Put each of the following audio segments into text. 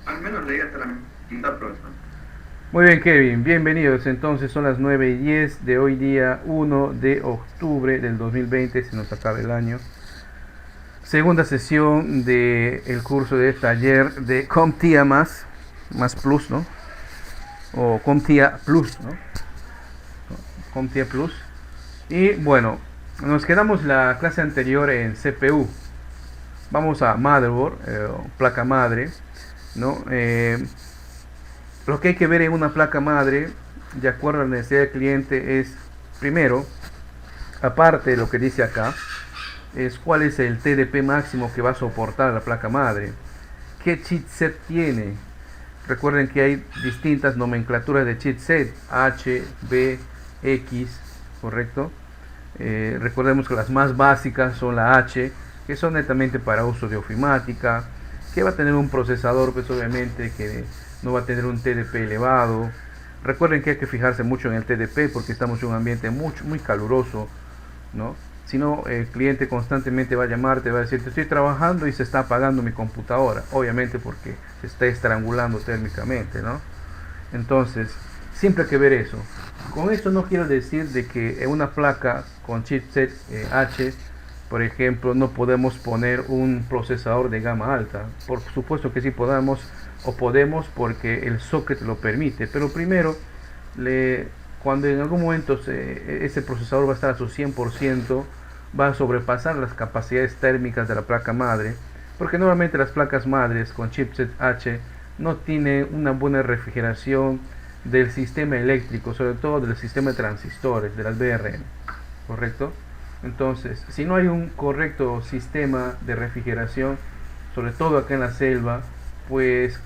al menos leía tramitar, profesor. Muy bien, Kevin, bienvenidos. Entonces son las 9:10 de hoy día 1 de octubre del 2020, se nos acaba el año. Segunda sesión del curso de taller de CompTIA más Plus, ¿no? O CompTIA Plus, ¿no? CompTIA Plus. Y bueno, nos quedamos la clase anterior en CPU. Vamos a motherboard, placa madre, ¿no? Lo que hay que ver en una placa madre, de acuerdo a la necesidad del cliente, es primero, aparte de lo que dice acá, es cuál es el TDP máximo que va a soportar la placa madre, qué chipset tiene. Recuerden que hay distintas nomenclaturas de chipset, H, B, X, ¿correcto? Recordemos que las más básicas son la H, que son netamente para uso de ofimática, que va a tener un procesador, pues obviamente que no va a tener un TDP elevado. Recuerden que hay que fijarse mucho en el TDP porque estamos en un ambiente muy caluroso, ¿no? Si no, el cliente constantemente va a llamarte, va a decir, te estoy trabajando y se está apagando mi computadora, obviamente porque se está estrangulando térmicamente, ¿no? Entonces, siempre hay que ver eso. Con esto no quiero decir de que en una placa con chipset H, por ejemplo, no podemos poner un procesador de gama alta. Por supuesto que sí podamos o podemos porque el socket lo permite. Pero primero, cuando en algún momento ese procesador va a estar a su 100%, va a sobrepasar las capacidades térmicas de la placa madre. Porque normalmente las placas madres con chipset H no tienen una buena refrigeración del sistema eléctrico, sobre todo del sistema de transistores, de las VRM, ¿correcto? Entonces, si no hay un correcto sistema de refrigeración, sobre todo acá en la selva, pues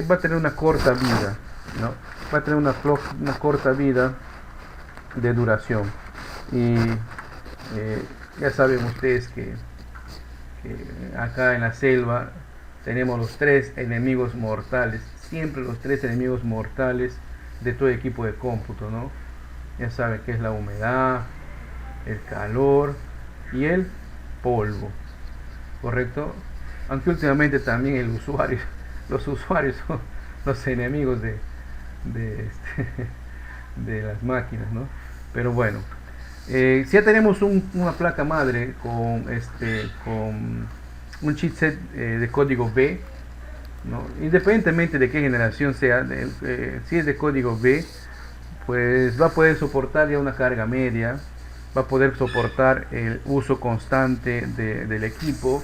va a tener una corta vida, ¿no? Va a tener una corta vida de duración. Y ya saben ustedes que acá en la selva tenemos los tres enemigos mortales, siempre los tres enemigos mortales de todo equipo de cómputo, ¿no? Ya saben que es la humedad, el calor y el polvo, ¿correcto? Aunque últimamente también los usuarios son los enemigos de de las máquinas, ¿no? Pero bueno, si ya tenemos una placa madre con un chipset de código B, ¿no? Independientemente de qué generación sea, si es de código B, pues va a poder soportar ya una carga media, va a poder soportar el uso constante del equipo.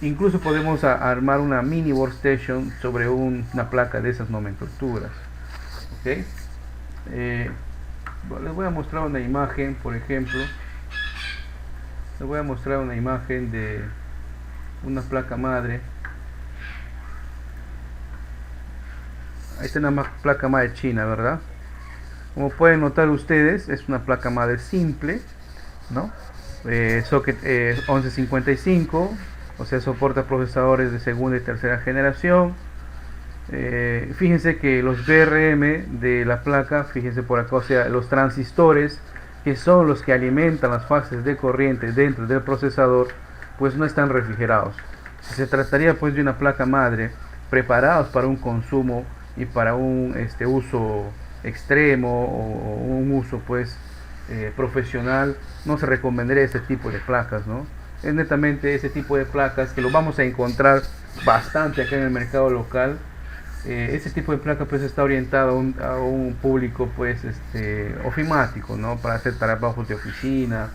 Incluso podemos armar una mini workstation sobre una placa de esas nomenclaturas. ¿Okay? Les voy a mostrar una imagen, por ejemplo. Les voy a mostrar una imagen de una placa madre. Ahí está una placa madre china, ¿verdad? Como pueden notar ustedes, es una placa madre simple, ¿no? Socket 1155, o sea, soporta procesadores de segunda y tercera generación. Fíjense que los VRM de la placa, fíjense por acá, o sea, los transistores que son los que alimentan las fases de corriente dentro del procesador, pues no están refrigerados. Se trataría pues de una placa madre preparados para un consumo y para un uso extremo o un uso pues profesional, no se recomendaría este tipo de placas, ¿no? Es netamente ese tipo de placas que lo vamos a encontrar bastante acá en el mercado local. Ese tipo de placa pues está orientado a un público pues ofimático, ¿no? Para hacer trabajos de oficina,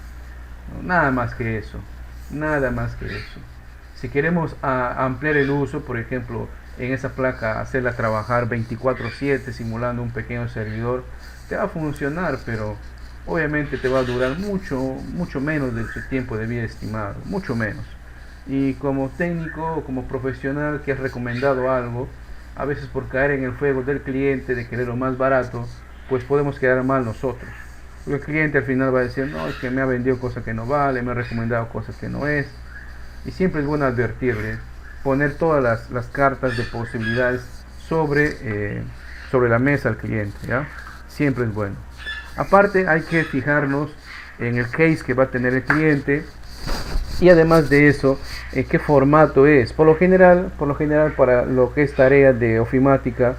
¿no? Nada más que eso, nada más que eso. Si queremos ampliar el uso, por ejemplo, en esa placa hacerla trabajar 24/7 simulando un pequeño servidor, te va a funcionar, pero obviamente te va a durar mucho menos de su tiempo de vida estimado, mucho menos. Y como técnico o como profesional que has recomendado algo, a veces por caer en el fuego del cliente de querer lo más barato, pues podemos quedar mal nosotros. Porque el cliente al final va a decir, no, es que me ha vendido cosas que no vale, me ha recomendado cosas que no es. Y siempre es bueno advertirle, poner todas las cartas de posibilidades sobre la mesa al cliente, ¿ya? Siempre es bueno. Aparte hay que fijarnos en el case que va a tener el cliente, Y además de eso, ¿qué formato es? Por lo general para lo que es tarea de ofimática,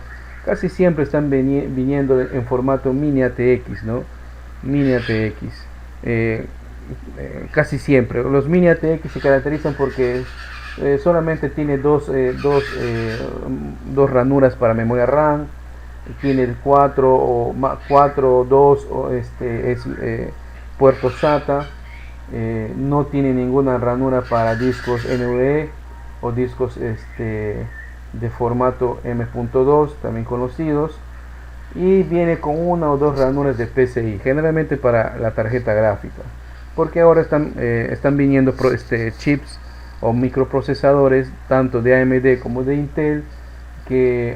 casi siempre están viniendo en formato mini ATX, ¿no? Mini ATX. Casi siempre. Los mini ATX se caracterizan porque solamente tiene dos ranuras para memoria RAM, tiene 4 2 puerto SATA, no tiene ninguna ranura para discos NVMe o discos de formato M.2 también conocidos, y viene con una o dos ranuras de PCI, generalmente para la tarjeta gráfica, porque ahora están viniendo chips o microprocesadores tanto de AMD como de Intel, que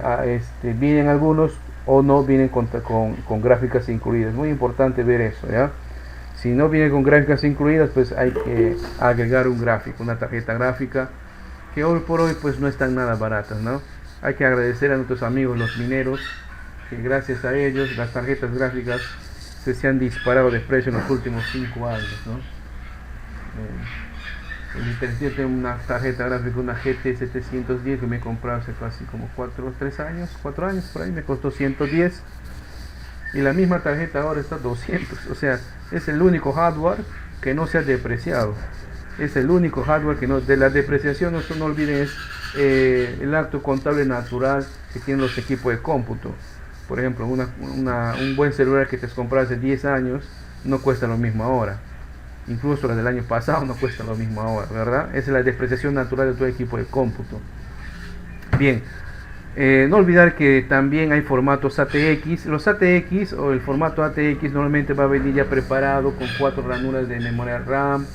vienen algunos o no vienen con gráficas incluidas. Muy importante ver eso, ¿ya? Si no viene con gráficas incluidas, pues hay que agregar un gráfico, una tarjeta gráfica, que hoy por hoy pues no están nada baratas, ¿no? Hay que agradecer a nuestros amigos los mineros, que gracias a ellos las tarjetas gráficas se han disparado de precio en los últimos 5 años, ¿no? Yo tengo una tarjeta gráfica, una GT 710 que me he comprado hace casi como 4 años por ahí, me costó 110, y la misma tarjeta ahora está 200. O sea, es el único hardware que no se ha depreciado. Es el único hardware que no, de la depreciación, no olviden, es el acto contable natural que tienen los equipos de cómputo. Por ejemplo, un buen celular que te has comprado hace 10 años no cuesta lo mismo ahora. Incluso la del año pasado no cuesta lo mismo ahora, ¿verdad? Esa es la depreciación natural de tu equipo de cómputo. Bien, no olvidar que también hay formatos ATX. Los ATX o el formato ATX normalmente va a venir ya preparado con 4 ranuras de memoria RAM,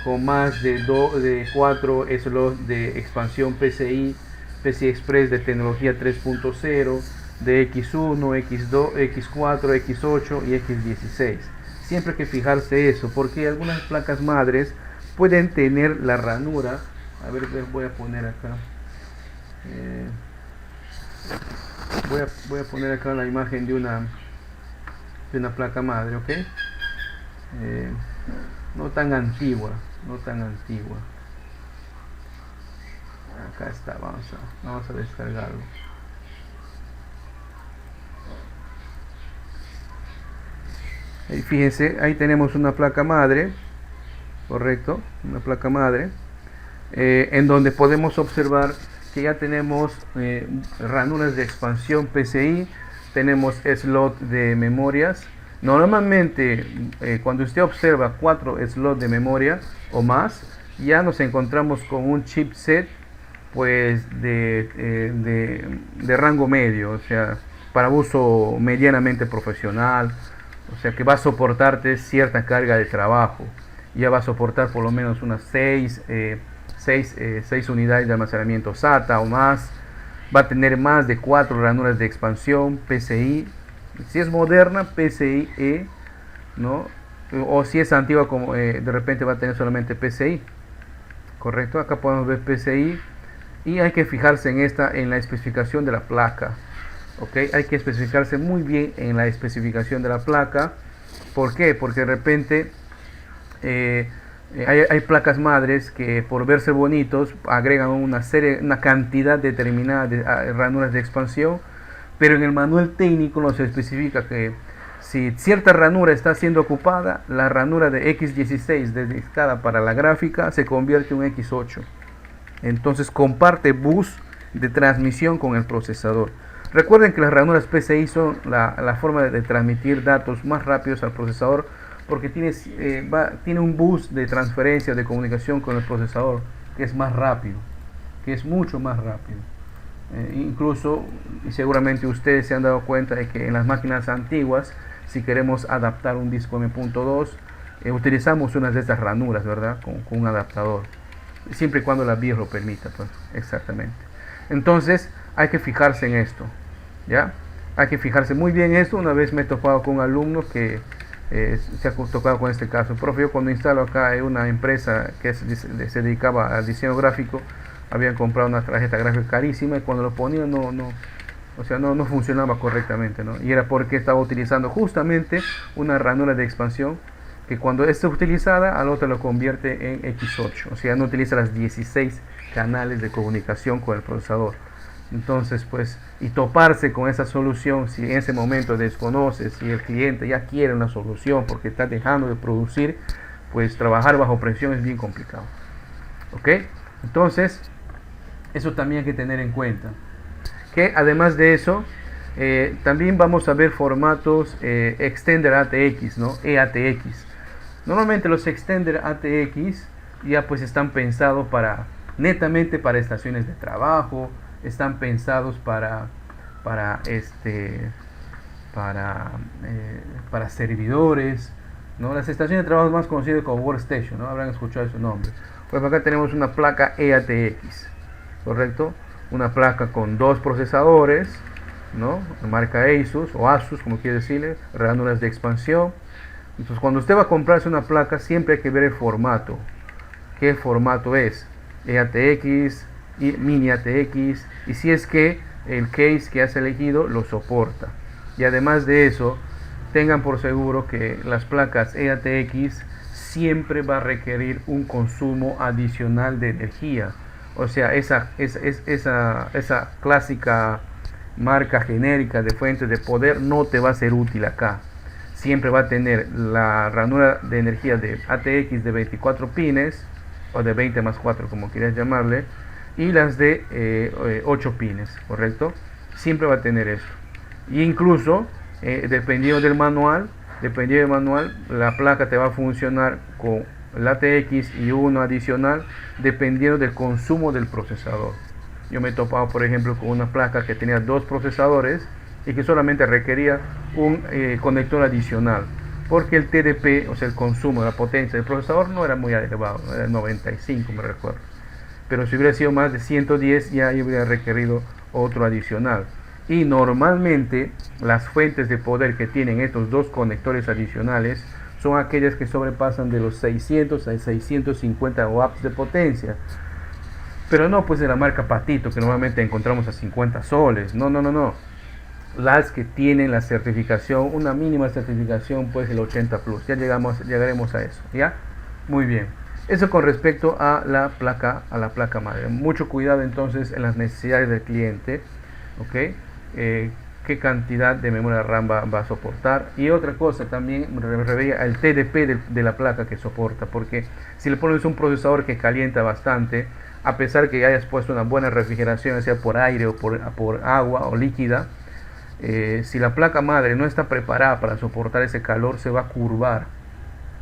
con más de 4 slots de expansión PCI Express de tecnología 3.0, de X1, X2, X4, X8 y X16. Siempre hay que fijarse eso, porque algunas placas madres pueden tener la ranura. A ver, voy a poner acá. Voy a poner acá la imagen de una placa madre, ¿ok? No tan antigua. Acá está, vamos a descargarlo. Ahí fíjense, ahí tenemos una placa madre, correcto, una placa madre, en donde podemos observar que ya tenemos ranuras de expansión PCI, tenemos slot de memorias. Normalmente cuando usted observa 4 slots de memoria o más, ya nos encontramos con un chipset pues de rango medio, o sea, para uso medianamente profesional. O sea que va a soportarte cierta carga de trabajo. Ya va a soportar por lo menos unas 6 unidades de almacenamiento SATA o más. Va a tener más de 4 ranuras de expansión PCI. Si es moderna, PCIe, ¿no? O si es antigua, como de repente va a tener solamente PCI. Correcto, acá podemos ver PCI. Y hay que fijarse en la especificación de la placa. Okay, hay que especificarse muy bien en la especificación de la placa. ¿Por qué? Porque de repente hay placas madres que por verse bonitos agregan una cantidad determinada de ranuras de expansión, pero en el manual técnico nos especifica que si cierta ranura está siendo ocupada, la ranura de X16 dedicada para la gráfica se convierte en un X8. Entonces comparte bus de transmisión con el procesador. Recuerden que las ranuras PCI son la forma de transmitir datos más rápidos al procesador, porque tiene un bus de transferencia de comunicación con el procesador que es más rápido, que es mucho más rápido. Incluso, y seguramente ustedes se han dado cuenta de que en las máquinas antiguas, si queremos adaptar un disco M.2, utilizamos unas de estas ranuras, ¿verdad? Con un adaptador, siempre y cuando la BIOS lo permita, pues, exactamente. Entonces hay que fijarse en esto, ¿ya? Hay que fijarse muy bien en esto. Una vez me he topado con un alumno que se ha tocado con este caso. Profe, yo cuando instalo acá en una empresa que se dedicaba al diseño gráfico, habían comprado una tarjeta gráfica carísima y cuando lo ponía no funcionaba correctamente, ¿no? Y era porque estaba utilizando justamente una ranura de expansión que cuando esté utilizada, al otro lo convierte en X8, o sea, no utiliza las 16 canales de comunicación con el procesador. Entonces, pues, y toparse con esa solución, si en ese momento desconoces, si el cliente ya quiere una solución porque está dejando de producir, pues trabajar bajo presión es bien complicado. ¿Ok? Entonces, eso también hay que tener en cuenta. Que además de eso, también vamos a ver formatos Extender ATX, ¿no? EATX. Normalmente los Extender ATX ya pues están pensados netamente para estaciones de trabajo, están pensados para servidores, ¿no? Las estaciones de trabajo más conocidas como Workstation, ¿no? Habrán escuchado su nombre. Pues acá tenemos una placa EATX, ¿correcto? Una placa con dos procesadores, ¿no? Marca Asus o Asus, como quiere decirle, ránulas de expansión. Entonces, cuando usted va a comprarse una placa, siempre hay que ver el formato. ¿Qué formato es? EATX, y Mini ATX, y si es que el case que has elegido lo soporta. Y además de eso, tengan por seguro que las placas EATX siempre va a requerir un consumo adicional de energía. O sea, esa clásica marca genérica de fuentes de poder no te va a ser útil acá. Siempre va a tener la ranura de energía de ATX de 24 pines, o de 20 más 4, como quieras llamarle, y las de 8 pines, ¿correcto? Siempre va a tener esto. Y incluso, dependiendo del manual, la placa te va a funcionar con el ATX y uno adicional, dependiendo del consumo del procesador. Yo me he topado, por ejemplo, con una placa que tenía dos procesadores y que solamente requería un conector adicional, porque el TDP, o sea, el consumo, la potencia del procesador no era muy elevado, era 95, me recuerdo. Pero si hubiera sido más de 110, ya hubiera requerido otro adicional. Y normalmente las fuentes de poder que tienen estos dos conectores adicionales son aquellas que sobrepasan de los 600 a 650 watts de potencia. Pero no pues de la marca Patito, que normalmente encontramos a 50 soles. No. Las que tienen la certificación, una mínima certificación, pues el 80 plus. Llegaremos a eso, ¿ya? Muy bien. Eso con respecto a la placa madre. Mucho cuidado entonces en las necesidades del cliente, ¿ok? Qué cantidad de memoria RAM va a soportar. Y otra cosa también, el TDP de la placa que soporta, porque si le pones un procesador que calienta bastante, a pesar que hayas puesto una buena refrigeración, sea por aire o por agua o líquida, si la placa madre no está preparada para soportar ese calor, se va a curvar.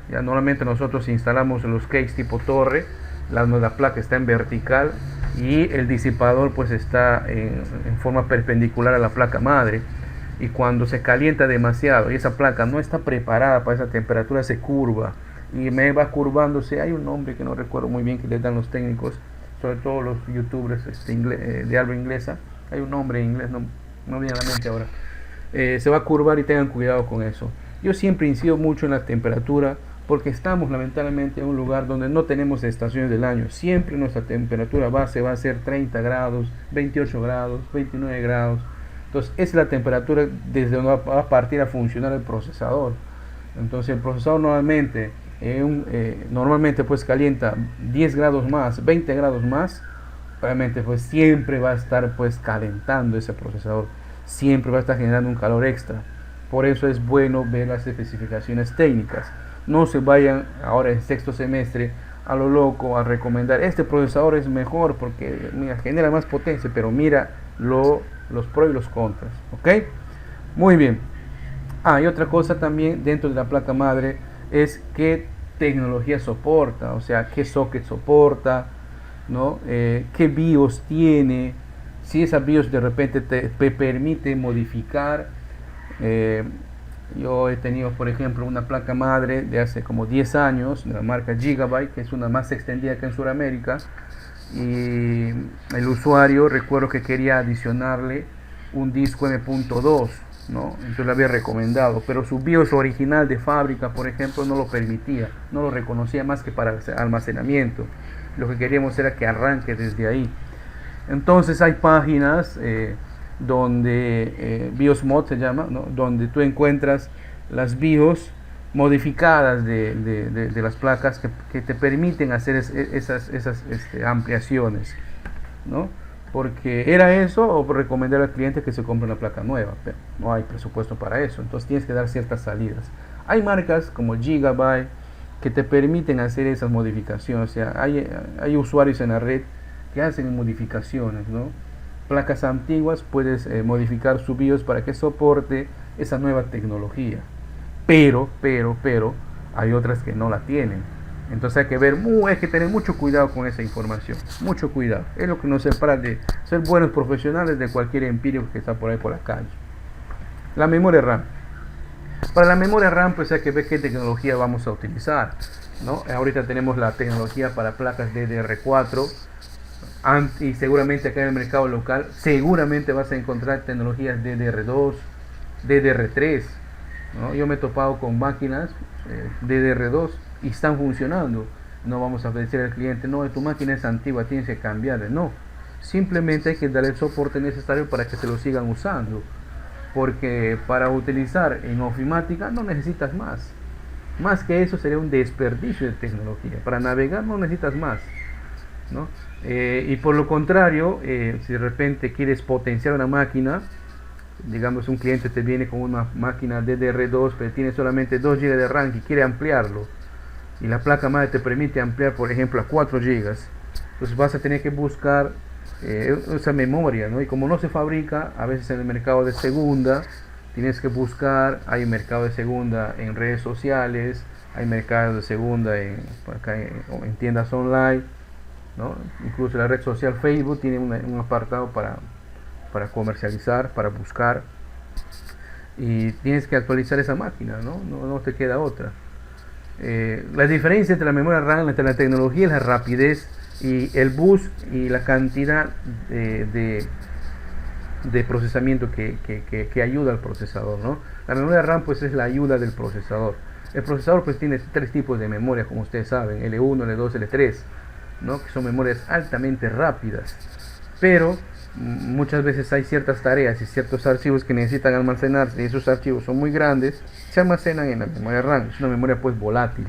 Ya normalmente nosotros instalamos los case tipo torre, la placa está en vertical y el disipador pues está en forma perpendicular a la placa madre, y cuando se calienta demasiado y esa placa no está preparada para esa temperatura, se curva y me va curvándose. Hay un nombre que no recuerdo muy bien que le dan los técnicos, sobre todo los youtubers de habla inglesa. Hay un nombre en inglés, no viene a la mente ahora. Se va a curvar y tengan cuidado con eso. Yo siempre incido mucho en la temperatura, porque estamos lamentablemente en un lugar donde no tenemos estaciones del año. Siempre nuestra temperatura base va a ser 30 grados, 28 grados, 29 grados. Entonces esa es la temperatura desde donde va a partir a funcionar el procesador. Entonces el procesador normalmente pues calienta 10 grados más, 20 grados más. Obviamente pues siempre va a estar pues calentando ese procesador, siempre va a estar generando un calor extra. Por eso es bueno ver las especificaciones técnicas. No se vayan ahora en sexto semestre a lo loco a recomendar este procesador es mejor porque mira, genera más potencia, pero mira los pros y los contras. ¿Ok? Muy bien. Y otra cosa también dentro de la placa madre es qué tecnología soporta, o sea, qué socket soporta, ¿no? Qué BIOS tiene, si esa BIOS de repente te permite modificar. Yo he tenido, por ejemplo, una placa madre de hace como 10 años, de la marca Gigabyte, que es una más extendida que en Sudamérica, y el usuario, recuerdo que quería adicionarle un disco M.2, ¿no? Entonces lo había recomendado, pero su BIOS original de fábrica, por ejemplo, no lo permitía, no lo reconocía más que para almacenamiento. Lo que queríamos era que arranque desde ahí. Entonces hay páginas donde BIOS Mod se llama, ¿no? Donde tú encuentras las BIOS modificadas de las placas que te permiten hacer esas ampliaciones, ¿no? Porque era eso o recomendar al cliente que se compre una placa nueva, pero no hay presupuesto para eso, entonces tienes que dar ciertas salidas. Hay marcas como Gigabyte que te permiten hacer esas modificaciones, o sea, hay usuarios en la red que hacen modificaciones, ¿no? Placas antiguas puedes modificar su BIOS para que soporte esa nueva tecnología, pero hay otras que no la tienen. Entonces hay que hay que tener mucho cuidado con esa información, mucho cuidado. Es lo que nos separa de ser buenos profesionales de cualquier empírico que está por ahí por la calle. La memoria RAM. Para la memoria RAM pues hay que ver qué tecnología vamos a utilizar, ¿no? Ahorita tenemos la tecnología para placas DDR4 y seguramente acá en el mercado local seguramente vas a encontrar tecnologías DDR2, DDR3, ¿no? Yo me he topado con máquinas DDR2 y están funcionando. No vamos a decir al cliente, no, tu máquina es antigua, tienes que cambiarla. No, simplemente hay que darle el soporte necesario para que se lo sigan usando, porque para utilizar en ofimática no necesitas más que eso sería un desperdicio de tecnología. Para navegar no necesitas más, ¿no? Y por lo contrario, si de repente quieres potenciar una máquina, digamos un cliente te viene con una máquina DDR2 pero tiene solamente 2 GB de RAM y quiere ampliarlo, y la placa madre te permite ampliar por ejemplo a 4 GB, entonces vas a tener que buscar esa memoria, ¿no? Y como no se fabrica a veces en el mercado de segunda, tienes que buscar. Hay mercado de segunda en redes sociales, hay mercado de segunda en tiendas online, ¿no? Incluso la red social Facebook tiene un apartado para comercializar, para buscar, y tienes que actualizar esa máquina, no te queda otra. La diferencia entre la memoria RAM, entre la tecnología, es la rapidez y el bus y la cantidad de procesamiento que ayuda al procesador, ¿no? La memoria RAM pues es la ayuda del procesador. El procesador pues tiene 3 tipos de memoria, como ustedes saben, L1, L2, L3, ¿no? Que son memorias altamente rápidas, pero muchas veces hay ciertas tareas y ciertos archivos que necesitan almacenarse, y esos archivos son muy grandes, se almacenan en la memoria RAM. Es una memoria pues volátil,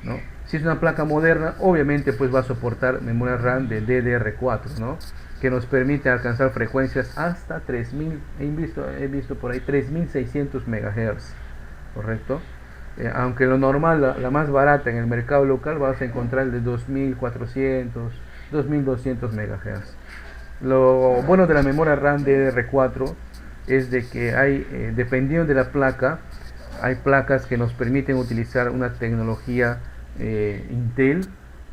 ¿no? Si es una placa moderna, obviamente pues va a soportar memoria RAM de DDR4, ¿no? Que nos permite alcanzar frecuencias hasta 3000, he visto por ahí 3600 MHz, ¿correcto? Aunque lo normal, la más barata en el mercado local vas a encontrar de 2400, 2200 MHz. Lo bueno de la memoria RAM DDR4 es de que hay, dependiendo de la placa, hay placas que nos permiten utilizar una tecnología Intel,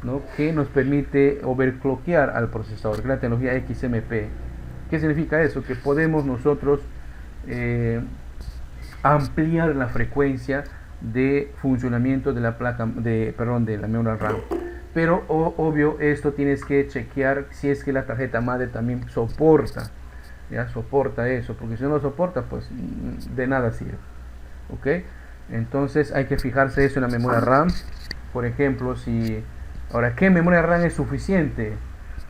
¿no? Que nos permite overclockear al procesador, que es la tecnología XMP. ¿Qué significa eso? Que podemos nosotros ampliar la frecuencia de funcionamiento de la placa de la memoria RAM. Pero obvio, esto tienes que chequear si es que la tarjeta madre también soporta eso, porque si no lo soporta, pues de nada sirve. ¿Ok? Entonces hay que fijarse eso en la memoria RAM. Por ejemplo, ahora, ¿qué memoria RAM es suficiente?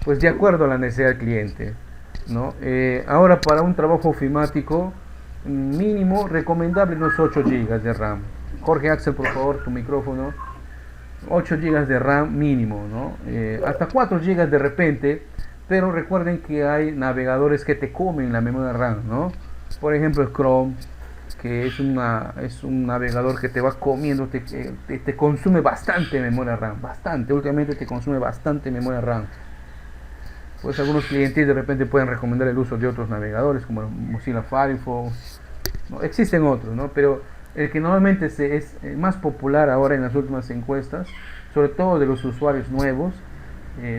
Pues de acuerdo a la necesidad del cliente, ¿no? Ahora, para un trabajo ofimático mínimo recomendable unos 8 GB de RAM. Jorge Axel, por favor, tu micrófono. 8 GB de RAM mínimo, ¿no? Hasta 4 GB de repente, pero recuerden que hay navegadores que te comen la memoria RAM, ¿no? Por ejemplo, el Chrome, que es un navegador que te va comiendo, te consume bastante memoria RAM, últimamente te consume bastante memoria RAM. Pues algunos clientes de repente pueden recomendar el uso de otros navegadores como Mozilla Firefox, ¿no? Existen otros, ¿no? Pero el que normalmente es más popular ahora en las últimas encuestas, sobre todo de los usuarios nuevos,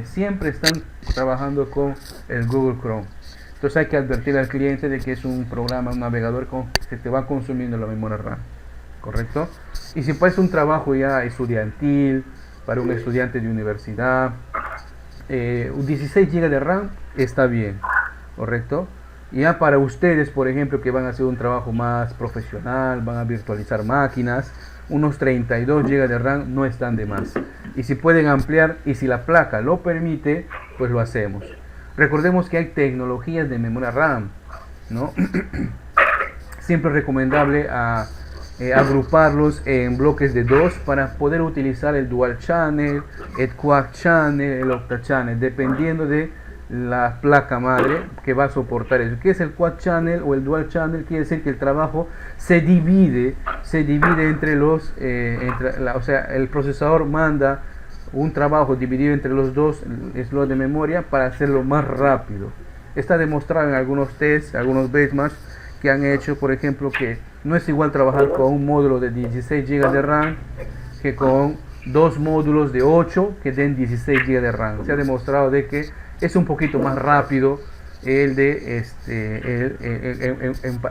siempre están trabajando con el Google Chrome. Entonces hay que advertir al cliente de que es un programa, un navegador que te va consumiendo la memoria RAM, ¿correcto? Y si pues un trabajo ya estudiantil, para un estudiante de universidad, 16 GB de RAM está bien, ¿correcto? Y ya para ustedes, por ejemplo, que van a hacer un trabajo más profesional, van a virtualizar máquinas, unos 32 GB de RAM no están de más. Y si pueden ampliar y si la placa lo permite, pues lo hacemos. Recordemos que hay tecnologías de memoria RAM, ¿no? Siempre es recomendable agruparlos en bloques de 2 para poder utilizar el dual channel, el quad channel, el octa channel, dependiendo de la placa madre que va a soportar eso. ¿Qué es el quad channel o el dual channel? Quiere decir que el trabajo se divide entre los, o sea, el procesador manda un trabajo dividido entre los dos slots de memoria para hacerlo más rápido. Está demostrado en algunos tests, algunos benchmarks que han hecho, por ejemplo, que no es igual trabajar con un módulo de 16 GB de RAM que con dos módulos de 8 que den 16 GB de RAM. Se ha demostrado de que es un poquito más rápido el de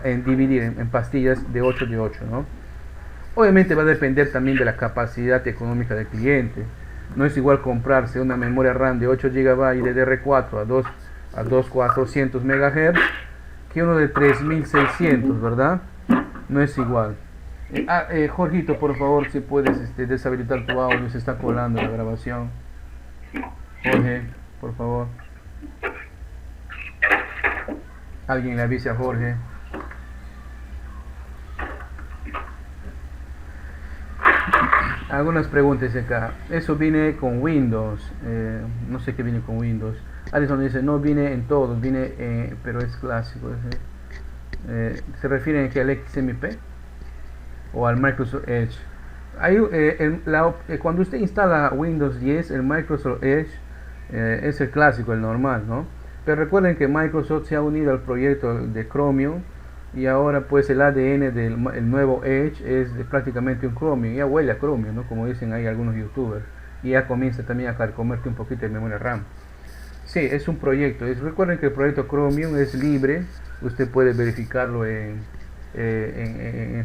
en dividir en pastillas de 8 de 8, ¿no? Obviamente va a depender también de la capacidad económica del cliente. No es igual comprarse una memoria RAM de 8 GB de DDR4 a 2400 MHz que uno de 3600, ¿verdad? No es igual. Jorgito, por favor, si puedes deshabilitar tu audio, se está colando la grabación. Jorge, por favor. Alguien le avise a Jorge. Algunas preguntas acá. Eso viene con Windows. No sé qué viene con Windows. Alison dice, no viene en todos, viene pero es clásico. ¿Se refieren aquí al XMP o al Microsoft Edge? Cuando usted instala Windows 10, el Microsoft Edge es el clásico, el normal, ¿no? Pero recuerden que Microsoft se ha unido al proyecto de Chromium y ahora pues el ADN del nuevo Edge es prácticamente un Chromium. Ya huele a Chromium, ¿no? Como dicen ahí algunos youtubers, y ya comienza también a comerte un poquito de memoria RAM. Sí, es un proyecto. Recuerden que el proyecto Chromium es libre. Usted puede verificarlo en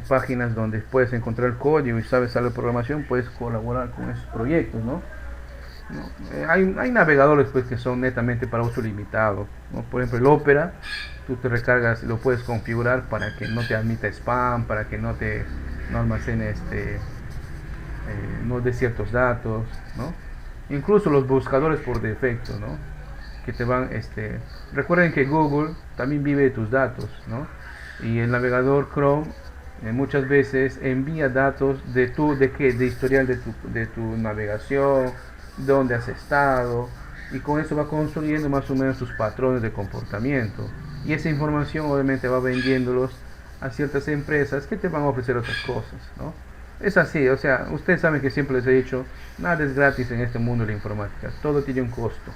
páginas donde puedes encontrar el código y sabes algo de programación, puedes colaborar con esos proyectos, ¿no? Hay navegadores pues que son netamente para uso limitado, ¿no? Por ejemplo, el Opera, tú te recargas, lo puedes configurar para que no te admita spam, para que no almacene no dé ciertos datos, ¿no? Incluso los buscadores por defecto, ¿no? Que te van, recuerden que Google también vive de tus datos, ¿no? Y el navegador Chrome muchas veces envía datos de historial de tu navegación, dónde has estado, y con eso va construyendo más o menos tus patrones de comportamiento, y esa información obviamente va vendiéndolos a ciertas empresas que te van a ofrecer otras cosas, ¿no? Es así, o sea, ustedes saben que siempre les he dicho, nada es gratis en este mundo de la informática, todo tiene un costo.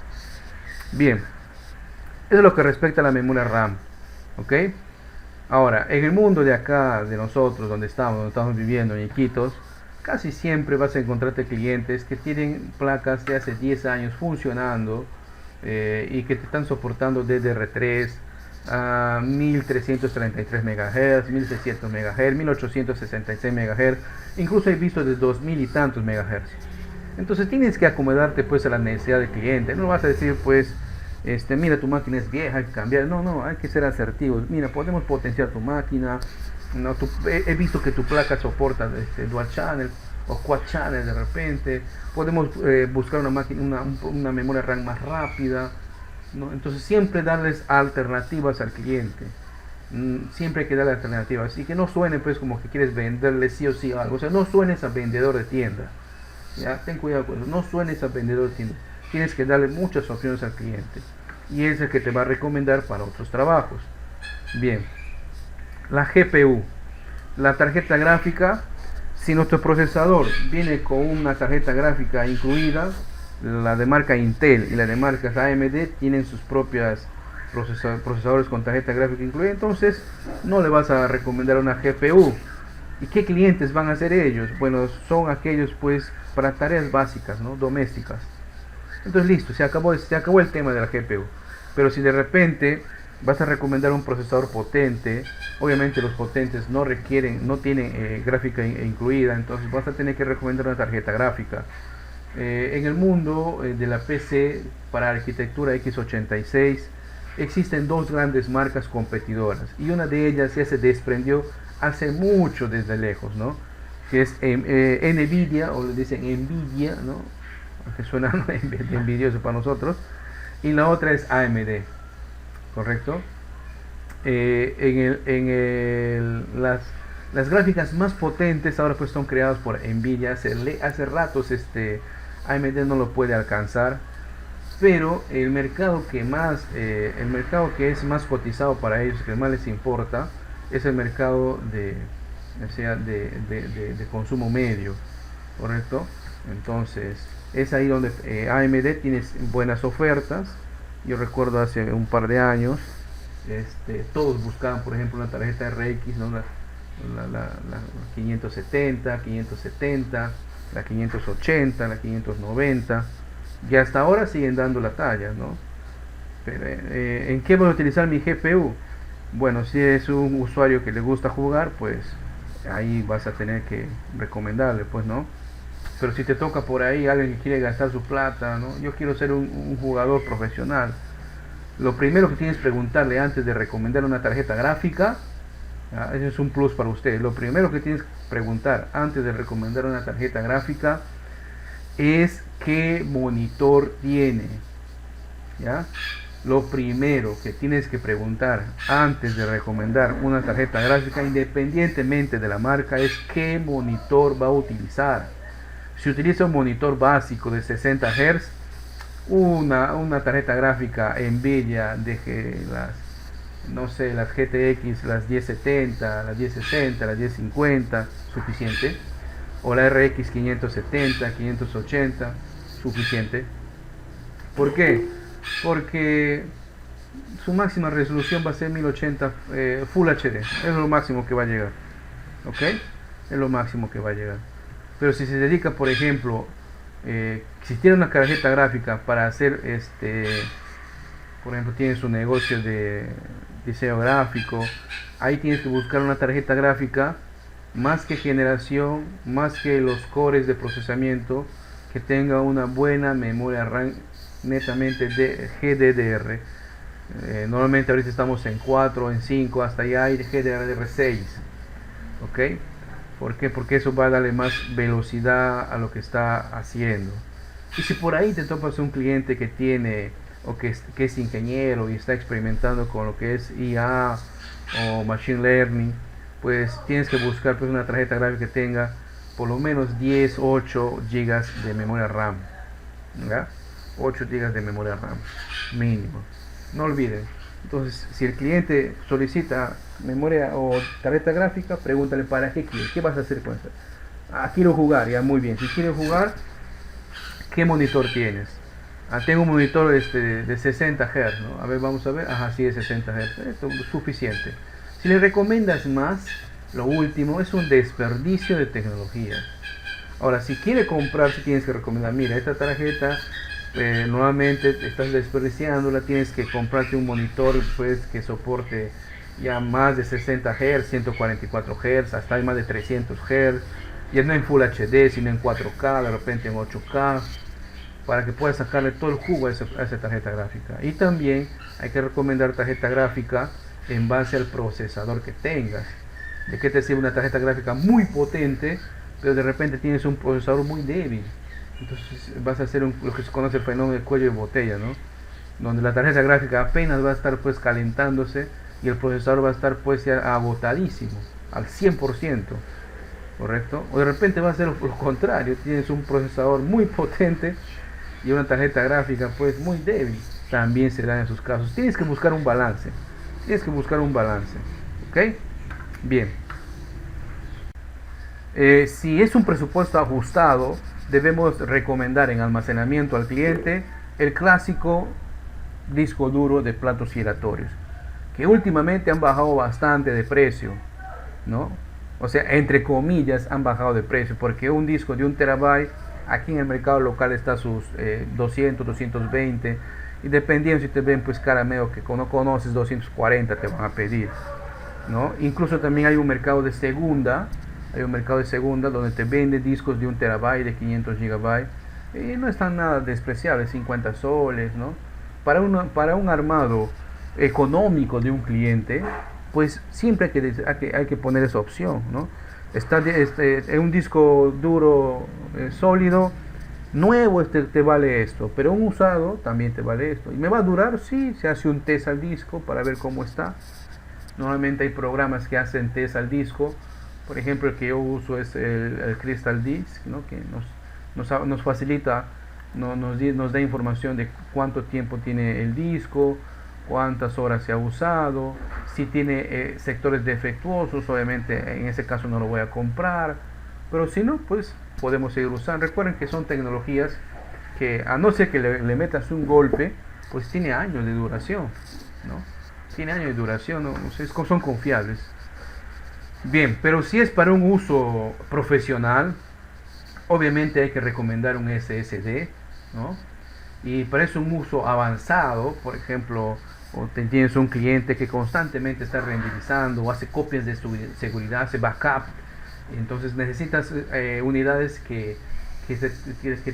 Bien, eso es lo que respecta a la memoria RAM, ¿ok? Ahora, en el mundo de acá, de nosotros, donde estamos viviendo en Iquitos, casi siempre vas a encontrarte clientes que tienen placas de hace 10 años funcionando y que te están soportando DDR3 a 1333 MHz, 1600 MHz, 1866 MHz, incluso he visto de 2000 y tantos MHz. Entonces tienes que acomodarte pues a la necesidad del cliente. No vas a decir pues, mira, tu máquina es vieja, hay que cambiar. No, hay que ser asertivos. Mira, podemos potenciar tu máquina. No, he visto que tu placa soporta dual channel o quad channel de repente. Podemos buscar una memoria RAM más rápida, ¿no? Entonces siempre darles alternativas al cliente. Siempre hay que darle alternativas. Así que no suene pues como que quieres venderle sí o sí algo. O sea, no suenes a vendedor de tienda. Ya, ten cuidado con eso. No suenes a vendedor de tienda. Tienes que darle muchas opciones al cliente. Y es el que te va a recomendar para otros trabajos. Bien. La GPU, la tarjeta gráfica. Si nuestro procesador viene con una tarjeta gráfica incluida, la de marca Intel y la de marcas AMD tienen sus propias procesadores con tarjeta gráfica incluida, entonces no le vas a recomendar una GPU. ¿Y qué clientes van a ser ellos? Bueno, son aquellos pues para tareas básicas, ¿no? Domésticas. Entonces listo, se acabó el tema de la GPU. Pero si de repente vas a recomendar un procesador potente, obviamente los potentes no tienen gráfica incluida, entonces vas a tener que recomendar una tarjeta gráfica. En el mundo de la PC para arquitectura x86 existen dos grandes marcas competidoras, y una de ellas ya se desprendió hace mucho desde lejos, ¿no? Que es Nvidia, o le dicen Nvidia, ¿no? Que suena envidioso para nosotros, y la otra es AMD, ¿correcto? Las gráficas más potentes ahora pues son creadas por Nvidia. Hace ratos AMD no lo puede alcanzar, pero el mercado el mercado que es más cotizado para ellos, que más les importa, es el mercado de consumo medio, ¿correcto? Entonces es ahí donde AMD tiene buenas ofertas. Yo recuerdo hace un par de años, todos buscaban, por ejemplo, una tarjeta RX, ¿no? La 570, 570, la 580, la 590, y hasta ahora siguen dando la talla, ¿no? Pero, ¿en qué voy a utilizar mi GPU? Bueno, si es un usuario que le gusta jugar, pues ahí vas a tener que recomendarle, pues, ¿no? Pero si te toca por ahí alguien que quiere gastar su plata, ¿no? Yo quiero ser un jugador profesional. Lo primero que tienes que preguntarle antes de recomendar una tarjeta gráfica, ese es un plus para ustedes. Lo primero que tienes que preguntar antes de recomendar una tarjeta gráfica es qué monitor tiene, ¿ya? Lo primero que tienes que preguntar antes de recomendar una tarjeta gráfica, independientemente de la marca, es qué monitor va a utilizar. Si utiliza un monitor básico de 60 Hz, una tarjeta gráfica Nvidia de las GTX, las 1070, las 1060, las 1050, suficiente. O la RX 570, 580, suficiente. ¿Por qué? Porque su máxima resolución va a ser 1080 Full HD. Es lo máximo que va a llegar. ¿Ok? Es lo máximo que va a llegar. Pero si se dedica, por ejemplo, si tiene una tarjeta gráfica para hacer por ejemplo, tiene su negocio de diseño gráfico, ahí tienes que buscar una tarjeta gráfica más que generación, más que los cores de procesamiento, que tenga una buena memoria RAM netamente de GDDR. Normalmente ahorita estamos en 4, en 5, hasta allá hay GDDR6. ¿Ok? ¿Por qué? Porque eso va a darle más velocidad a lo que está haciendo. Y si por ahí te topas un cliente que tiene o que es ingeniero y está experimentando con lo que es IA o Machine Learning, pues tienes que buscar pues una tarjeta gráfica que tenga por lo menos 8 GB de memoria RAM, ¿ya? 8 GB de memoria RAM mínimo, no olviden. Entonces, si el cliente solicita memoria o tarjeta gráfica, pregúntale para qué quieres, qué vas a hacer con eso. Quiero jugar, ya, muy bien. Si quieres jugar, ¿qué monitor tienes? Tengo un monitor de 60 Hz, ¿no? A ver, vamos a ver. Ajá, sí, de 60 Hz. Esto es suficiente. Si le recomiendas más, lo último es un desperdicio de tecnología. Ahora, si quiere comprar, si tienes que recomendar, mira, esta tarjeta nuevamente estás desperdiciándola, tienes que comprarte un monitor pues que soporte ya más de 60 Hz, 144 Hz, hasta hay más de 300 Hz, ya no en Full HD, sino en 4K, de repente en 8K, para que puedas sacarle todo el jugo a esa tarjeta gráfica. Y también hay que recomendar tarjeta gráfica en base al procesador que tengas. ¿De qué te sirve una tarjeta gráfica muy potente, pero de repente tienes un procesador muy débil? Entonces vas a hacer lo que se conoce el fenómeno de cuello de botella, ¿no? Donde la tarjeta gráfica apenas va a estar pues calentándose y el procesador va a estar pues ya agotadísimo, al 100%, ¿correcto? O de repente va a ser lo contrario, tienes un procesador muy potente y una tarjeta gráfica pues muy débil. También se da en esos casos. Tienes que buscar un balance. ¿Ok? Bien. Si es un presupuesto ajustado, debemos recomendar en almacenamiento al cliente el clásico disco duro de platos giratorios, que últimamente han bajado bastante de precio, ¿no? O sea, entre comillas han bajado de precio, porque un disco de 1 terabyte aquí en el mercado local está a sus 200, 220, y dependiendo si te ven pues cara medio que no conoces, 240 te van a pedir, ¿no? Incluso también hay un mercado de segunda, donde te venden discos de 1 terabyte, de 500 gigabytes, y no están nada despreciables, 50 soles, ¿no? Para un armado económico de un cliente, pues siempre hay que poner esa opción, ¿no? Un disco duro sólido, nuevo te vale esto, pero un usado también te vale esto. ¿Y me va a durar? Sí, se hace un test al disco para ver cómo está. Normalmente hay programas que hacen test al disco Por ejemplo, el que yo uso es el Crystal Disk, ¿no? Que nos facilita, nos da información de cuánto tiempo tiene el disco, cuántas horas se ha usado, si tiene sectores defectuosos, obviamente en ese caso no lo voy a comprar, pero si no, pues podemos seguir usando. Recuerden que son tecnologías que, a no ser que le metas un golpe, pues tiene años de duración, ¿no? Tiene años de duración, ¿no? Son confiables. Bien, pero si es para un uso profesional, obviamente hay que recomendar un SSD, ¿no? Y para eso un uso avanzado, por ejemplo, o tienes un cliente que constantemente está renderizando o hace copias de seguridad, hace backup, entonces necesitas unidades que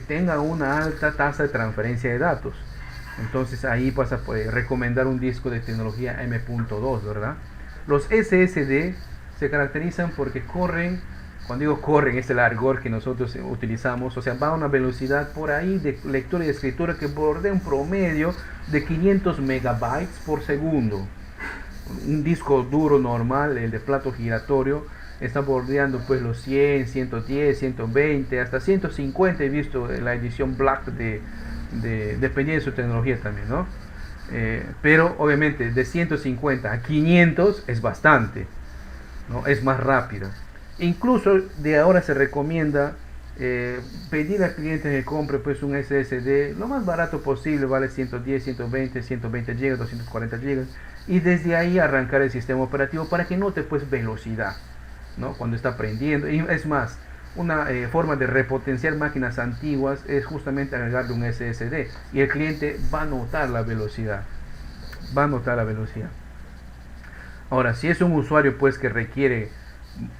tengan una alta tasa de transferencia de datos. Entonces ahí vas a poder recomendar un disco de tecnología M.2, ¿verdad? Los SSD se caracterizan porque corren, cuando digo corren es el argot que nosotros utilizamos, o sea, va a una velocidad por ahí de lectura y escritura que bordea un promedio de 500 megabytes por segundo. Un disco duro normal, el de plato giratorio, está bordeando pues los 100, 110, 120, hasta 150 he visto en la edición Black dependiendo de su tecnología también, ¿no? Pero obviamente de 150 a 500 es bastante, ¿no? Es más rápido. Incluso de ahora se recomienda pedir al cliente que compre pues un SSD lo más barato posible, vale 110, 120, 120 GB, 240 GB, y desde ahí arrancar el sistema operativo para que note pues velocidad, ¿no? Cuando está prendiendo. Y es más, una forma de repotenciar máquinas antiguas es justamente agregarle un SSD y el cliente va a notar la velocidad, Ahora, si es un usuario pues que requiere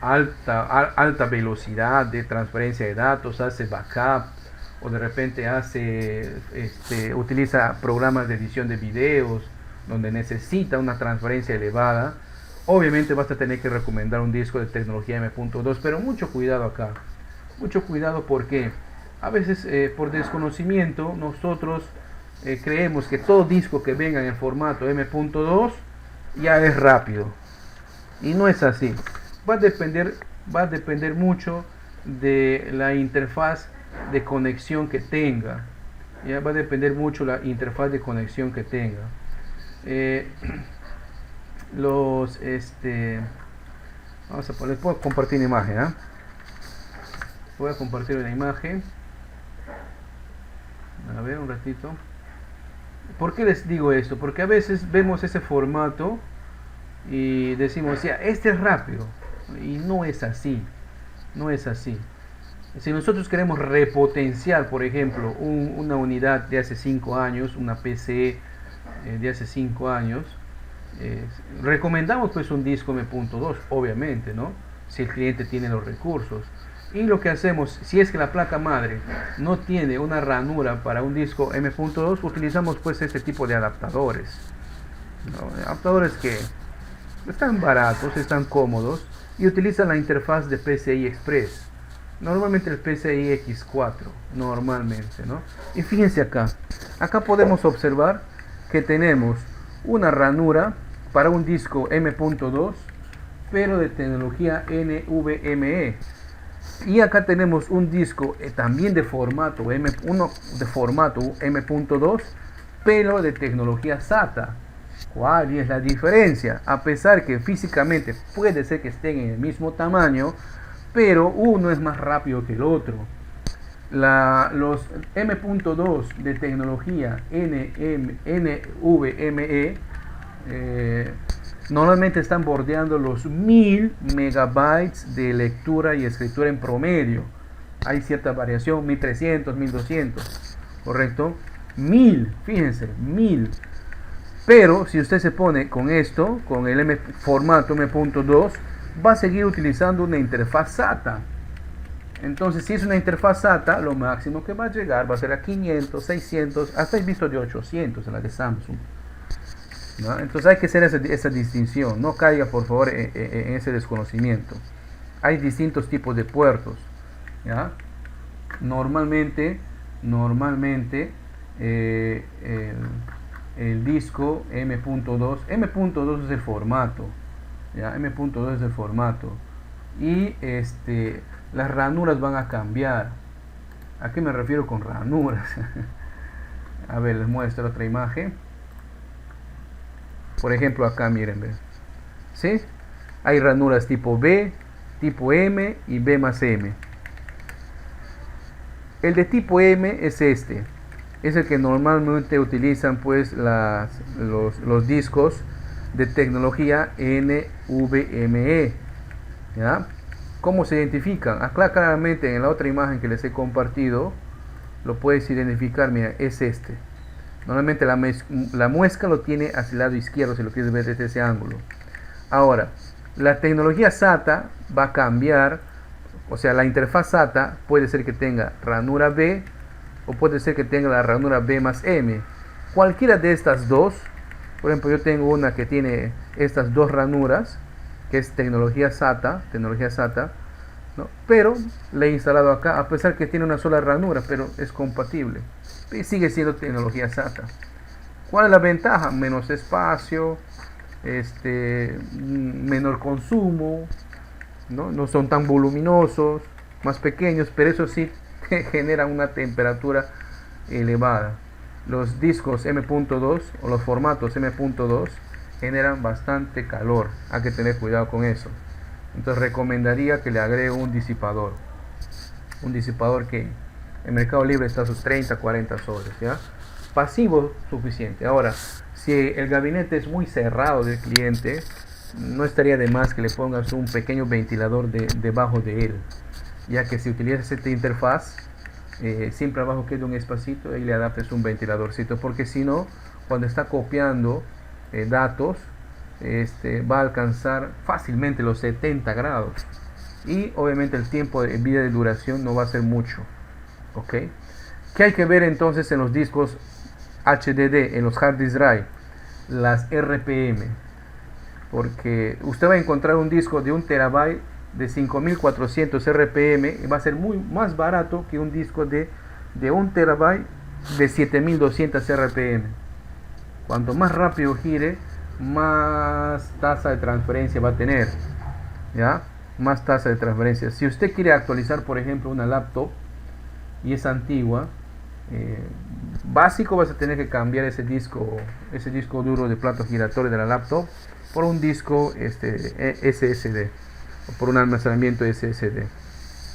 alta velocidad de transferencia de datos, hace backup o de repente utiliza programas de edición de videos donde necesita una transferencia elevada, obviamente vas a tener que recomendar un disco de tecnología M.2, pero mucho cuidado acá, mucho cuidado porque a veces por desconocimiento nosotros creemos que todo disco que venga en el formato M.2 ya es rápido, y no es así. Va a depender mucho de la interfaz de conexión que tenga. Ya va a depender mucho la interfaz de conexión que tenga. Les puedo compartir una imagen, ¿eh? Voy a compartir una imagen. A ver, un ratito. ¿Por qué les digo esto? Porque a veces vemos ese formato y decimos, ya, este es rápido. Y no es así. No es así. Si nosotros queremos repotenciar, por ejemplo, una unidad de hace 5 años, una PC de hace 5 años, recomendamos pues un disco M.2, obviamente, ¿no? Si el cliente tiene los recursos. Y lo que hacemos, si es que la placa madre no tiene una ranura para un disco M.2, utilizamos pues este tipo de adaptadores, ¿no? Adaptadores que están baratos, están cómodos y utilizan la interfaz de PCI Express. Normalmente el PCI X4, normalmente, ¿no? Y fíjense acá podemos observar que tenemos una ranura para un disco M.2, pero de tecnología NVMe. Y acá tenemos un disco también de formato M.2, pero de tecnología SATA. ¿Cuál es la diferencia? A pesar que físicamente puede ser que estén en el mismo tamaño, pero uno es más rápido que el otro. Los M.2 de tecnología NVMe normalmente están bordeando los 1000 megabytes de lectura y escritura en promedio. Hay cierta variación, 1300, 1200, ¿correcto? 1000, fíjense, 1000. Pero si usted se pone con esto, con el formato M.2, va a seguir utilizando una interfaz SATA. Entonces, si es una interfaz SATA, lo máximo que va a llegar va a ser a 500, 600, hasta he visto de 800 en la de Samsung, ¿no? Entonces hay que hacer esa distinción. No caiga por favor en ese desconocimiento. Hay distintos tipos de puertos, ¿ya? Normalmente el disco M.2 es el formato, ¿ya? M.2 es el formato. y las ranuras van a cambiar. ¿A qué me refiero con ranuras? A ver, les muestro otra imagen. Por ejemplo, acá miren, ¿ven? ¿Sí? Hay ranuras tipo B, tipo M y B más M. El de tipo M es este. Es el que normalmente utilizan pues los discos de tecnología NVMe. ¿Ya? ¿Cómo se identifican? Acá claramente en la otra imagen que les he compartido lo puedes identificar. Mira, es este. Normalmente la muesca lo tiene hacia el lado izquierdo, si lo quieres ver desde ese ángulo. Ahora, la tecnología SATA va a cambiar. O sea, la interfaz SATA puede ser que tenga ranura B o puede ser que tenga la ranura B más M. Cualquiera de estas dos, por ejemplo, yo tengo una que tiene estas dos ranuras, que es tecnología SATA, ¿no? Pero le he instalado acá, a pesar que tiene una sola ranura, pero es compatible. Y sigue siendo tecnología SATA. ¿Cuál es la ventaja? Menos espacio, menor consumo, no son tan voluminosos, más pequeños, pero eso sí generan una temperatura elevada. Los discos M.2 o los formatos M.2 generan bastante calor, hay que tener cuidado con eso. Entonces recomendaría que le agregue un disipador que en Mercado Libre está a sus 30-40 soles, ¿ya? Pasivo suficiente. Ahora, si el gabinete es muy cerrado del cliente, no estaría de más que le pongas un pequeño ventilador debajo de él, ya que si utilizas esta interfaz, siempre abajo queda un espacito y le adaptes un ventiladorcito, porque si no, cuando está copiando datos, va a alcanzar fácilmente los 70 grados y obviamente el tiempo de vida de duración no va a ser mucho. ¿Ok? ¿Qué hay que ver entonces en los discos HDD, en los hard disk drive? Las RPM, porque usted va a encontrar un disco de 1 terabyte de 5400 RPM y va a ser más barato que un disco de 1 terabyte de 7200 RPM. Cuanto más rápido gire, más tasa de transferencia va a tener, ¿ya? Más tasa de transferencia. Si usted quiere actualizar, por ejemplo, una laptop y es antigua, básico vas a tener que cambiar ese disco duro de plato giratorio de la laptop por un disco SSD o por un almacenamiento SSD.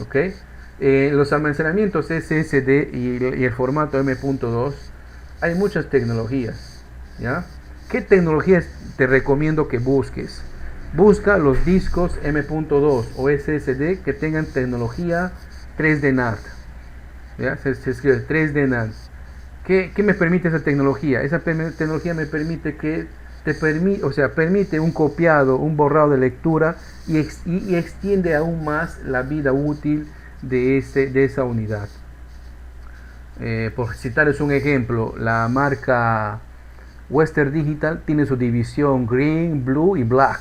¿Ok? Los almacenamientos SSD y el formato M.2 hay muchas tecnologías, ¿ya? ¿Qué tecnologías te recomiendo que busques? Busca los discos M.2 o SSD que tengan tecnología 3D NAND. ¿Ya? Se escribe 3D NAND. ¿Qué me permite esa tecnología? Esa tecnología me permite permite un copiado, un borrado de lectura y extiende aún más la vida útil de esa unidad. Por citarles un ejemplo, la marca Western Digital tiene su división Green, Blue y Black,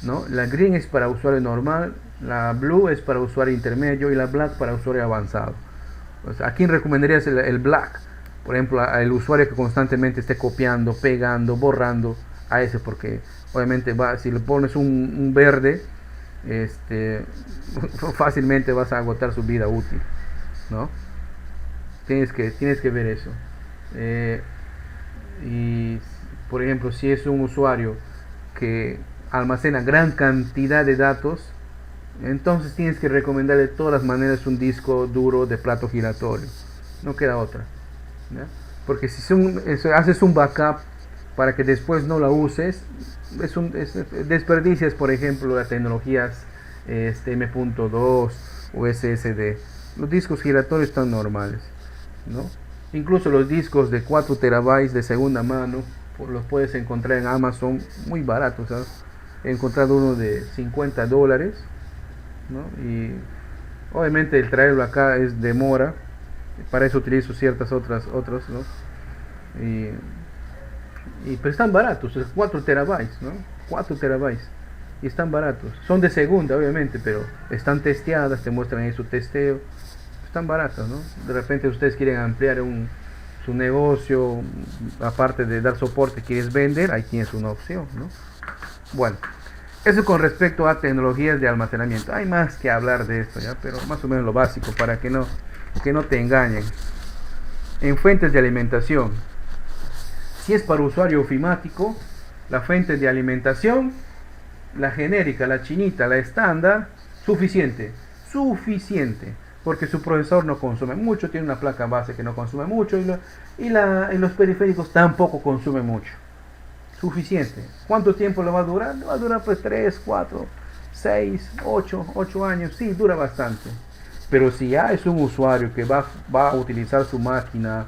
¿no? La Green es para usuario normal, la Blue es para usuario intermedio y la Black para usuario avanzado. Pues, ¿a quién recomendarías el Black? Por ejemplo, al usuario que constantemente esté copiando, pegando, borrando, a ese, porque obviamente si le pones un verde, fácilmente vas a agotar su vida útil, ¿no? Tienes que ver eso. Y por ejemplo, si es un usuario que almacena gran cantidad de datos, entonces tienes que recomendarle de todas las maneras un disco duro de plato giratorio. No queda otra, ¿ya? Porque si haces un backup para que después no la uses, desperdicias, por ejemplo, las tecnologías M.2 o SSD. Los discos giratorios están normales, ¿no? Incluso los discos de 4 terabytes de segunda mano los puedes encontrar en Amazon muy baratos, ¿sabes? He encontrado uno de $50, ¿no? Y obviamente el traerlo acá es demora. Para eso utilizo ciertas otras, ¿no? Pero están baratos, 4 terabytes, ¿no? 4 terabytes. Y están baratos. Son de segunda, obviamente, pero están testeadas, te muestran ahí su testeo. Están baratas, ¿no? De repente ustedes quieren ampliar su negocio, aparte de dar soporte, quieres vender, ahí tienes una opción, ¿no? Bueno, Eso con respecto a tecnologías de almacenamiento. Hay más que hablar de esto, ¿ya? Pero más o menos lo básico para que no te engañen. En fuentes de alimentación, si es para usuario ofimático, la fuente de alimentación, la genérica, la chinita, la estándar, suficiente, porque su procesador no consume mucho, tiene una placa base que no consume mucho y los periféricos tampoco consumen mucho. Suficiente. ¿Cuánto tiempo le va a durar? Le va a durar pues 3, 4, 6, 8 años, sí, dura bastante. Pero si ya es un usuario que va a utilizar su máquina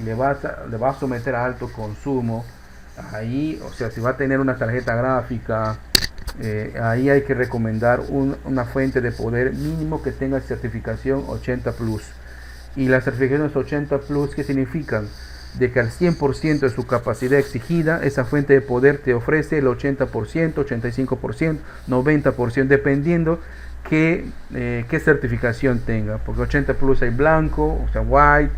y le va a someter a alto consumo, ahí, o sea, si va a tener una tarjeta gráfica, ahí hay que recomendar una fuente de poder mínimo que tenga certificación 80 Plus. Y las certificaciones 80 Plus, ¿qué significan? De que al 100% de su capacidad exigida, esa fuente de poder te ofrece el 80%, 85%, 90%, dependiendo qué certificación tenga. Porque 80 Plus hay blanco, o sea, white,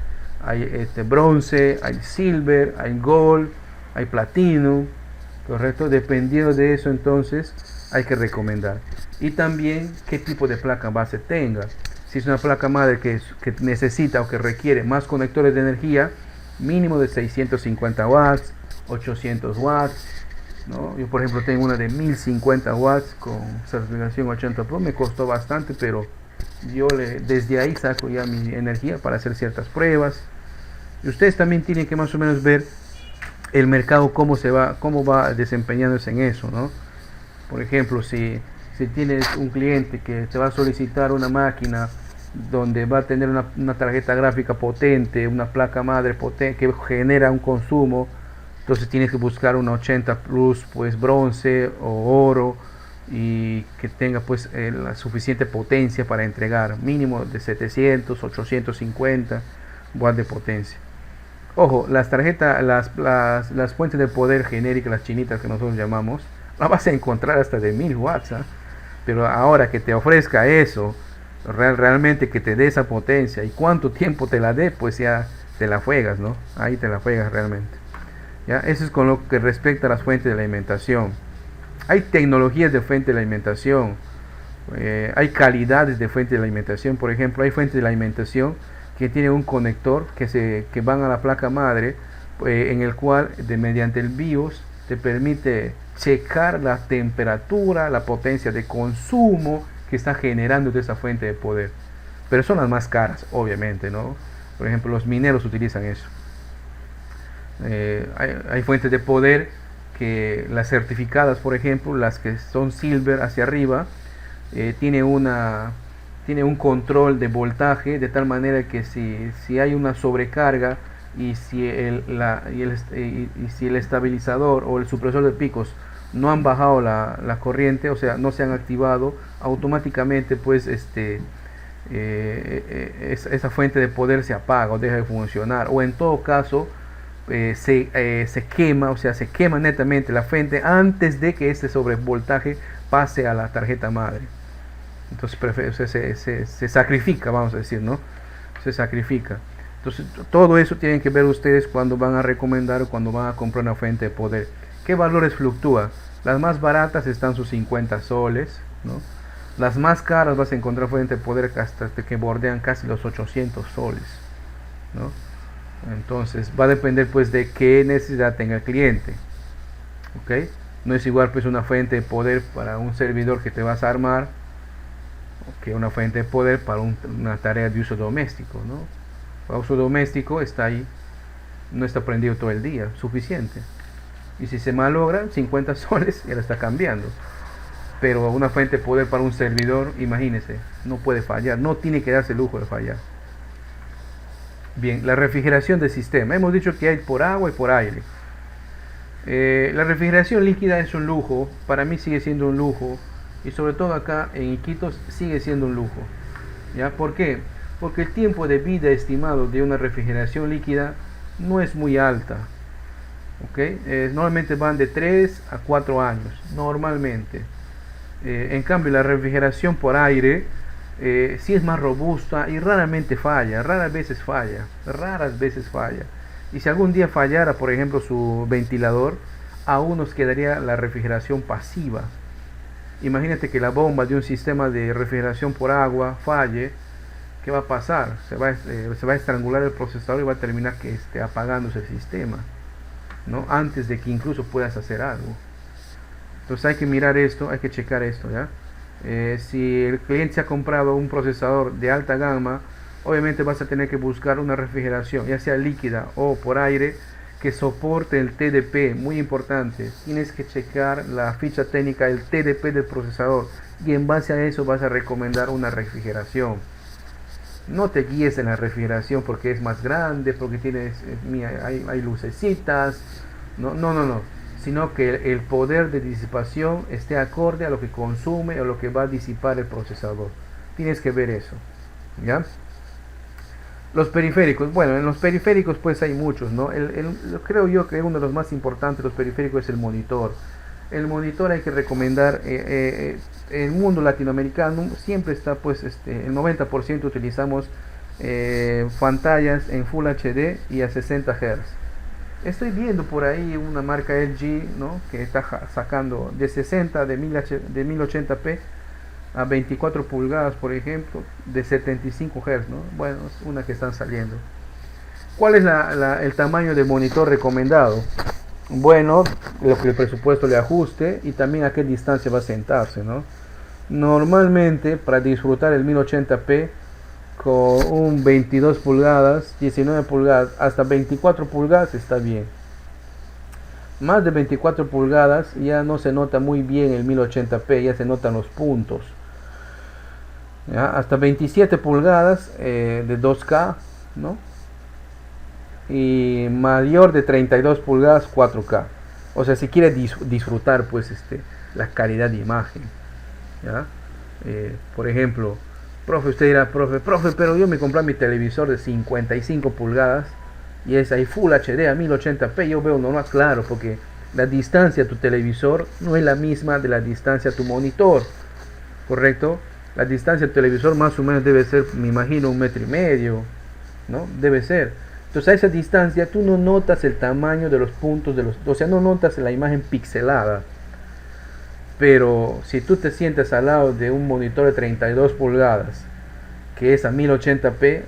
hay bronce, hay silver, hay gold, hay platino, correcto. Dependiendo de eso, entonces hay que recomendar. Y también qué tipo de placa base tenga. Si es una placa madre que necesita o que requiere más conectores de energía, mínimo de 650 watts, 800 watts, ¿no? Yo por ejemplo tengo una de 1050 watts con certificación 80 Pro, me costó bastante, pero desde ahí saco ya mi energía para hacer ciertas pruebas. Y ustedes también tienen que más o menos ver el mercado cómo va desempeñándose en eso, ¿no? Por ejemplo, si tienes un cliente que te va a solicitar una máquina donde va a tener una tarjeta gráfica potente, una placa madre potente que genera un consumo, entonces tienes que buscar una 80 Plus, pues bronce o oro, y que tenga pues la suficiente potencia para entregar, mínimo de 700, 850 watts de potencia. Ojo, las tarjetas, las fuentes de poder genéricas, las chinitas que nosotros llamamos, las vas a encontrar hasta de 1000 watts, ¿eh? Pero ahora que te ofrezca eso, realmente que te dé esa potencia y cuánto tiempo te la dé, pues ya te la juegas, ¿no? Ahí te la juegas realmente. ¿Ya? Eso es con lo que respecta a las fuentes de la alimentación. Hay tecnologías de fuente de la alimentación, hay calidades de fuente de la alimentación. Por ejemplo, hay fuentes de la alimentación que tienen un conector que van a la placa madre, en el cual mediante el BIOS te permite checar la temperatura, la potencia de consumo que está generando de esa fuente de poder. Pero son las más caras, obviamente, ¿no? Por ejemplo, los mineros utilizan eso. Hay fuentes de poder que las certificadas, por ejemplo, las que son silver hacia arriba, tiene un control de voltaje de tal manera que si hay una sobrecarga y si el estabilizador o el supresor de picos no han bajado la corriente, o sea, no se han activado, automáticamente pues esa fuente de poder se apaga o deja de funcionar, o en todo caso se quema, o sea, se quema netamente la fuente antes de que este sobrevoltaje pase a la tarjeta madre. Entonces se sacrifica, vamos a decir, ¿no? Se sacrifica. Entonces todo eso tienen que ver ustedes cuando van a recomendar o cuando van a comprar una fuente de poder. ¿Qué valores fluctúan? Las más baratas están sus 50 soles, ¿no? Las más caras vas a encontrar fuentes de poder hasta que bordean casi los 800 soles, ¿no? Entonces va a depender pues de qué necesidad tenga el cliente, ¿ok? No es igual pues una fuente de poder para un servidor que te vas a armar que una fuente de poder para una tarea de uso doméstico, ¿no? Para uso doméstico está ahí, no está prendido todo el día, suficiente. Y si se malogra, 50 soles ya la está cambiando. Pero una fuente de poder para un servidor, imagínense, no puede fallar, no tiene que darse el lujo de fallar. Bien, la refrigeración del sistema. Hemos dicho que hay por agua y por aire. La refrigeración líquida es un lujo, para mí sigue siendo un lujo, y sobre todo acá en Iquitos sigue siendo un lujo. ¿Ya? ¿Por qué? Porque el tiempo de vida estimado de una refrigeración líquida no es muy alta. ¿Okay? Normalmente van de 3 a 4 años, normalmente. En cambio la refrigeración por aire sí es más robusta y raramente falla, raras veces falla. Y si algún día fallara, por ejemplo, su ventilador, aún nos quedaría la refrigeración pasiva. Imagínate que la bomba de un sistema de refrigeración por agua falle. ¿Qué va a pasar? Se va a estrangular el procesador y va a terminar apagándose el sistema, ¿no? Antes de que incluso puedas hacer algo. Entonces hay que mirar esto, hay que checar esto, ¿ya? Si el cliente se ha comprado un procesador de alta gama, obviamente vas a tener que buscar una refrigeración, ya sea líquida o por aire, que soporte el TDP, muy importante. Tienes que checar la ficha técnica del TDP del procesador y en base a eso vas a recomendar una refrigeración. No te guíes en la refrigeración porque es más grande, porque hay lucecitas, no, sino que el poder de disipación esté acorde a lo que consume o lo que va a disipar el procesador. Tienes que ver eso, ¿ya? Los periféricos, bueno, en los periféricos pues hay muchos, ¿no? Creo yo que uno de los más importantes de los periféricos es el monitor. El monitor hay que recomendar, el mundo latinoamericano siempre está pues, el 90% utilizamos pantallas en Full HD y a 60 Hz. Estoy viendo por ahí una marca LG, ¿no? Que está sacando de 60 de 1080p a 24 pulgadas, por ejemplo, de 75 Hz, ¿no? Bueno, es una que están saliendo. ¿Cuál es el tamaño de monitor recomendado? Bueno, lo que el presupuesto le ajuste y también a qué distancia va a sentarse, ¿no? Normalmente, para disfrutar el 1080p con un 22 pulgadas, 19 pulgadas, hasta 24 pulgadas está bien. Más de 24 pulgadas ya no se nota muy bien el 1080p, ya se notan los puntos. ¿Ya? Hasta 27 pulgadas de 2K, ¿no? Y mayor de 32 pulgadas 4K. O sea, si quiere disfrutar pues la calidad de imagen, ¿ya? Por ejemplo, profe, usted dirá, profe, pero yo me compré mi televisor de 55 pulgadas y es ahí Full HD a 1080p, yo veo normal, claro, porque la distancia a tu televisor no es la misma de la distancia a tu monitor, ¿correcto? La distancia a tu televisor más o menos debe ser, me imagino, 1,5 metros, ¿no? Debe ser. Entonces a esa distancia tú no notas el tamaño de los puntos, o sea, no notas la imagen pixelada. Pero si tú te sientes al lado de un monitor de 32 pulgadas, que es a 1080p,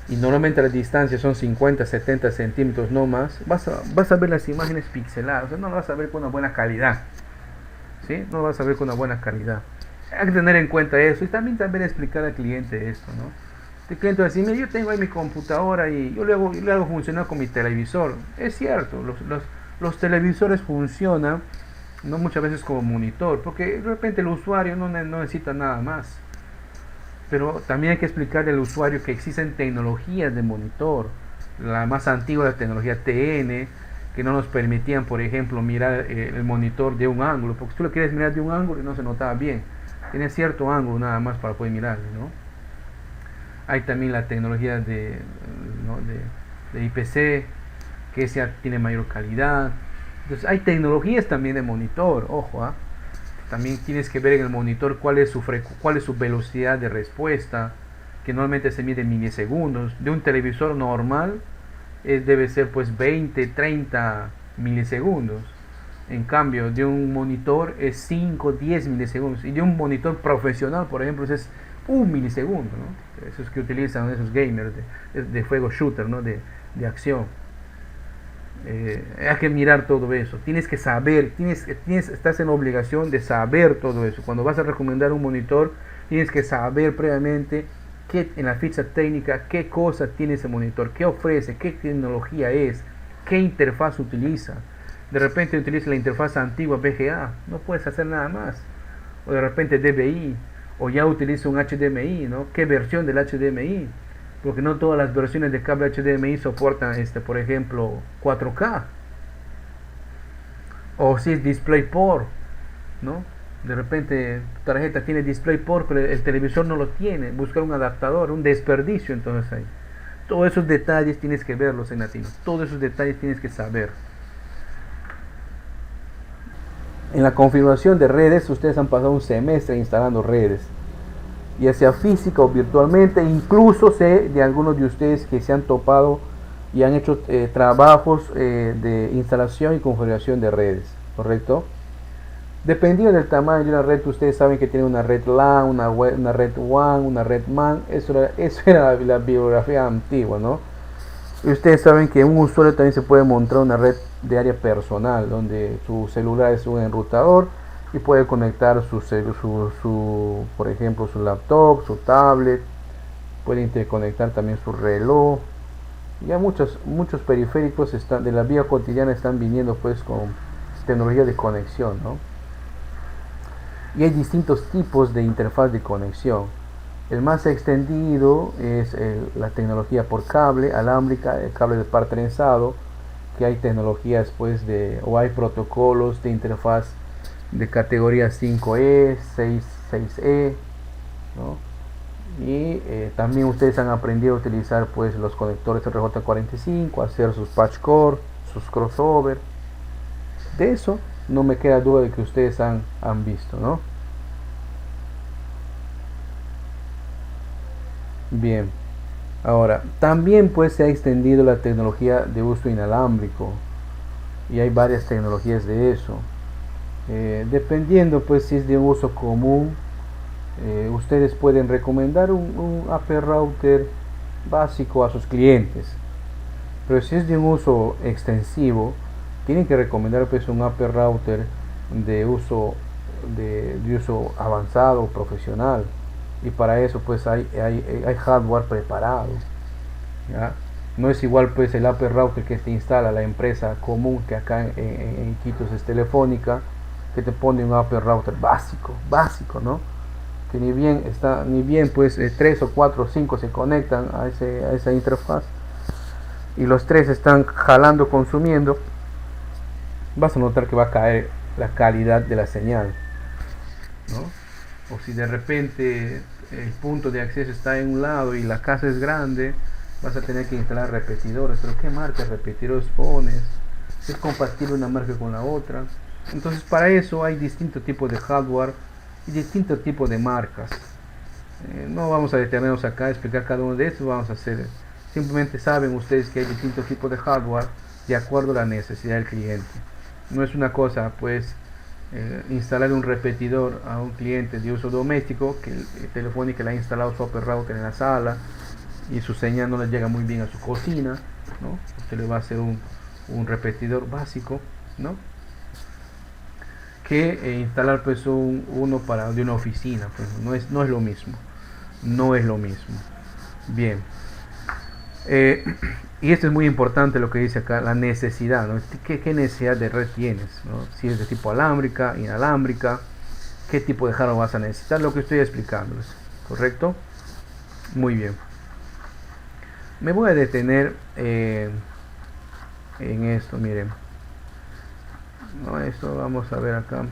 y normalmente las distancias son 50, 70 centímetros no más, vas a ver las imágenes pixeladas, o sea, no las vas a ver con una buena calidad, ¿sí? No vas a ver con una buena calidad. Hay que tener en cuenta eso y también explicar al cliente esto, ¿no? El cliente va a decir, mira, yo tengo ahí mi computadora y yo le hago funcionar con mi televisor. Es cierto, los televisores funcionan, no muchas veces como monitor, porque de repente el usuario no necesita nada más. Pero también hay que explicarle al usuario que existen tecnologías de monitor. La más antigua, la tecnología TN, que no nos permitían, por ejemplo, mirar el monitor de un ángulo, porque si tú lo quieres mirar de un ángulo y no se notaba bien. Tiene cierto ángulo nada más para poder mirarlo, ¿no? Hay también la tecnología de IPC, que esa tiene mayor calidad. Entonces hay tecnologías también de monitor, ojo, ¿eh? También tienes que ver en el monitor cuál es su velocidad de respuesta, que normalmente se mide en milisegundos. De un televisor normal debe ser pues 20, 30 milisegundos. En cambio, de un monitor es 5, 10 milisegundos. Y de un monitor profesional, por ejemplo, es 1 milisegundo, ¿no? Esos que utilizan esos gamers de juego shooter, ¿no? De acción. Hay que mirar todo eso. Tienes que saber, estás en la obligación de saber todo eso. Cuando vas a recomendar un monitor, tienes que saber previamente en la ficha técnica qué cosa tiene ese monitor, qué ofrece, qué tecnología es, qué interfaz utiliza. De repente utiliza la interfaz antigua VGA, no puedes hacer nada más. O de repente DVI, o ya utiliza un HDMI, ¿no? ¿Qué versión del HDMI? Porque no todas las versiones de cable HDMI soportan, por ejemplo, 4K. O si es DisplayPort, ¿no? De repente tu tarjeta tiene DisplayPort, pero el televisor no lo tiene. Buscar un adaptador, un desperdicio, entonces ahí. Todos esos detalles tienes que verlos en latino. Todos esos detalles tienes que saber. En la configuración de redes, ustedes han pasado un semestre instalando redes, ya sea física o virtualmente. Incluso sé de algunos de ustedes que se han topado y han hecho trabajos de instalación y configuración de redes, ¿correcto? Dependiendo del tamaño de una red, ustedes saben que tiene una red LAN, una red WAN, una red MAN. Eso era la bibliografía antigua, ¿no? Y ustedes saben que un usuario también se puede montar una red de área personal, donde su celular es un enrutador y puede conectar por ejemplo, su laptop, su tablet, puede interconectar también su reloj. Ya muchos periféricos de la vida cotidiana están viniendo pues con tecnología de conexión, ¿no? Y hay distintos tipos de interfaz de conexión. El más extendido es la tecnología por cable, alámbrica, el cable de par trenzado, que hay tecnologías pues o hay protocolos de interfaz de categoría 5E, 6E, ¿no? Y también ustedes han aprendido a utilizar pues los conectores RJ45, hacer sus patch core, sus crossover. De eso no me queda duda de que ustedes han visto, ¿no? Bien, ahora también pues se ha extendido la tecnología de uso inalámbrico y hay varias tecnologías de eso. Dependiendo pues si es de un uso común, ustedes pueden recomendar un AP router básico a sus clientes, pero si es de un uso extensivo, tienen que recomendar pues un AP router de uso avanzado, profesional, y para eso pues hay hardware preparado, ¿ya? No es igual pues el AP router que te instala la empresa común, que acá en Iquitos es Telefónica, que te pone un AP router básico, ¿no? Que ni bien pues 3 o 4 o 5 se conectan a esa interfaz y los tres están jalando, consumiendo, vas a notar que va a caer la calidad de la señal, ¿no? O si de repente el punto de acceso está en un lado y la casa es grande, vas a tener que instalar repetidores. Pero ¿qué marca de repetidores pones? ¿Es compatible una marca con la otra? Entonces para eso hay distintos tipos de hardware y distintos tipos de marcas. No vamos a detenernos acá a explicar cada uno de estos, vamos a hacer, simplemente saben ustedes que hay distintos tipos de hardware de acuerdo a la necesidad del cliente. No es una cosa pues instalar un repetidor a un cliente de uso doméstico que Telefónica le ha instalado su upper router en la sala y su señal no le llega muy bien a su cocina, ¿no? Usted le va a hacer un repetidor básico, ¿no? Que instalar pues uno de una oficina, pues no es lo mismo, bien. Y esto es muy importante lo que dice acá, la necesidad, ¿no? ¿Qué necesidad de red tienes, ¿no? Si es de tipo alámbrica, inalámbrica, qué tipo de hardware vas a necesitar, lo que estoy explicándoles, ¿correcto? Muy bien. Me voy a detener en esto, miren. No, esto vamos a ver acá.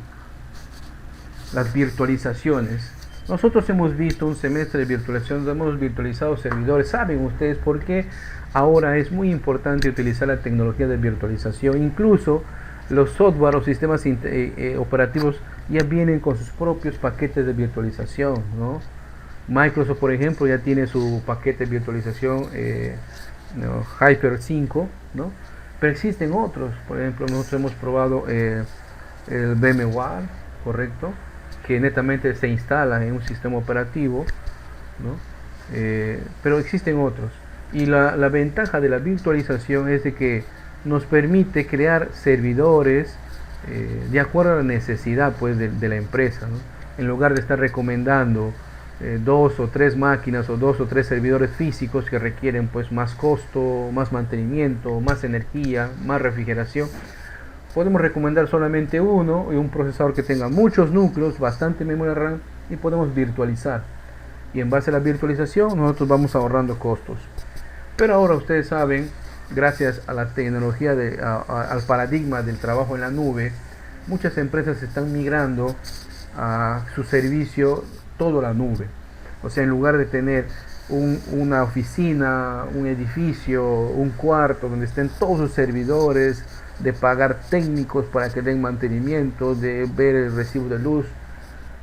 Las virtualizaciones. Nosotros hemos visto un semestre de virtualización, hemos virtualizado servidores. ¿Saben ustedes por qué ahora es muy importante utilizar la tecnología de virtualización? Incluso los software o sistemas operativos ya vienen con sus propios paquetes de virtualización, ¿no? Microsoft, por ejemplo, ya tiene su paquete de virtualización Hyper 5, ¿no? Pero existen otros. Por ejemplo, nosotros hemos probado el VMware, correcto, que netamente se instala en un sistema operativo, ¿no? Pero existen otros. Y la ventaja de la virtualización es de que nos permite crear servidores de acuerdo a la necesidad pues, de la empresa, ¿no? En lugar de estar recomendando 2 o 3 máquinas o 2 o 3 servidores físicos que requieren pues más costo, más mantenimiento, más energía, más refrigeración, podemos recomendar solamente uno y un procesador que tenga muchos núcleos, bastante memoria RAM, y podemos virtualizar. Y en base a la virtualización nosotros vamos ahorrando costos. Pero ahora ustedes saben, gracias a la tecnología al paradigma del trabajo en la nube, muchas empresas están migrando a su servicio todo la nube. O sea, en lugar de tener una oficina, un edificio, un cuarto donde estén todos sus servidores, de pagar técnicos para que den mantenimiento, de ver el recibo de luz,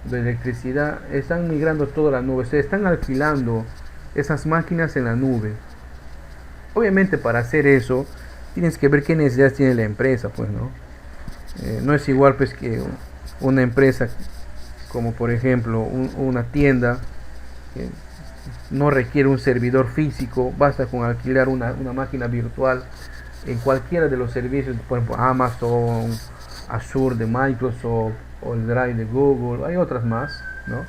de electricidad, están migrando toda la nube. Se están alquilando esas máquinas en la nube. Obviamente para hacer eso tienes que ver qué necesidades tiene la empresa, pues, ¿no? No es igual pues que una empresa como por ejemplo una tienda que no requiere un servidor físico, basta con alquilar una máquina virtual en cualquiera de los servicios, por ejemplo Amazon, Azure de Microsoft o el Drive de Google, hay otras más, ¿no?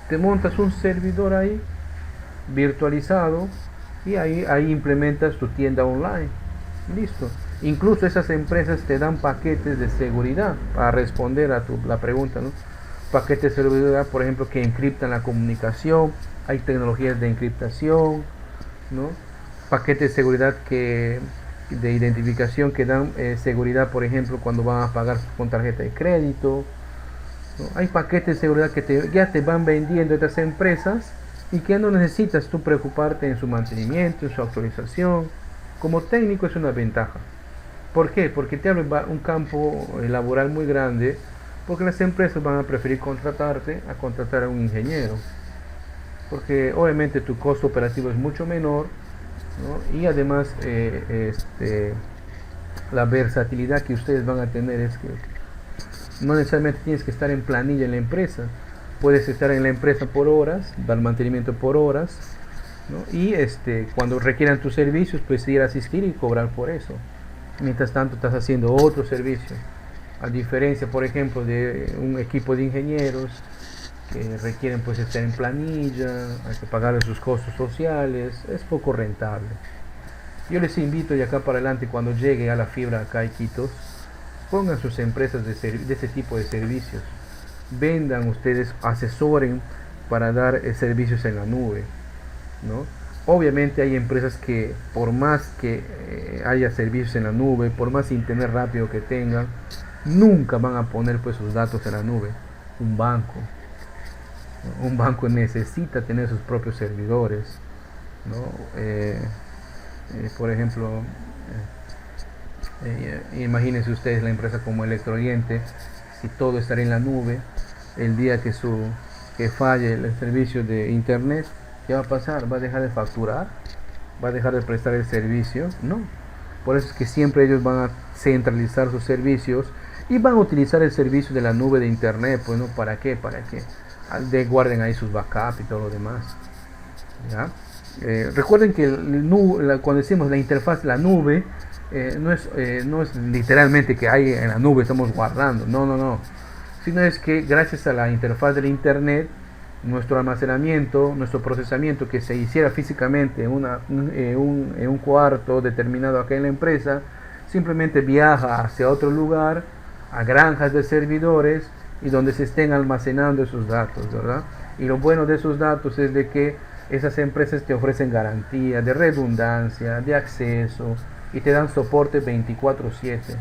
Te montas un servidor ahí virtualizado y ahí implementas tu tienda online, listo. Incluso esas empresas te dan paquetes de seguridad para responder a la pregunta, ¿no? Paquetes de seguridad, por ejemplo, que encriptan la comunicación, hay tecnologías de encriptación, ¿no? Paquetes de seguridad de identificación que dan seguridad, por ejemplo, cuando van a pagar con tarjeta de crédito, ¿no? Hay paquetes de seguridad que ya te van vendiendo estas empresas y que no necesitas tú preocuparte en su mantenimiento, en su actualización. Como técnico es una ventaja. ¿Por qué? Porque te abre un campo laboral muy grande, porque las empresas van a preferir contratarte a contratar a un ingeniero, porque obviamente tu costo operativo es mucho menor, ¿no? Y además la versatilidad que ustedes van a tener es que no necesariamente tienes que estar en planilla en la empresa, puedes estar en la empresa por horas, dar mantenimiento por horas, ¿no? Y cuando requieran tus servicios, pues ir a asistir y cobrar por eso. Mientras tanto estás haciendo otro servicio, a diferencia por ejemplo de un equipo de ingenieros que requieren pues estar en planilla, hay que pagar sus costos sociales, es poco rentable. Yo les invito de acá para adelante, cuando llegue a la fibra acá a Iquitos, pongan sus empresas de ese tipo de servicios, vendan ustedes, asesoren para dar servicios en la nube, ¿no? Obviamente hay empresas que por más que haya servicios en la nube, por más internet rápido que tengan, nunca van a poner pues sus datos en la nube. Un banco necesita tener sus propios servidores, ¿no? Por ejemplo, imagínense ustedes la empresa como Electrooriente, si todo estará en la nube, el día que falle el servicio de internet, ¿qué va a pasar? ¿Va a dejar de facturar? ¿Va a dejar de prestar el servicio? No. Por eso es que siempre ellos van a centralizar sus servicios y van a utilizar el servicio de la nube de internet, pues no, ¿para qué? Para que guarden ahí sus backups y todo lo demás. ¿Ya? Recuerden que cuando decimos la interfaz, la nube, no es literalmente que hay en la nube estamos guardando, no, sino es que gracias a la interfaz del internet, nuestro almacenamiento, nuestro procesamiento que se hiciera físicamente en un cuarto determinado acá en la empresa, simplemente viaja hacia otro lugar, a granjas de servidores y donde se estén almacenando esos datos, ¿verdad? Y lo bueno de esos datos es de que esas empresas te ofrecen garantía de redundancia, de acceso y te dan soporte 24/7.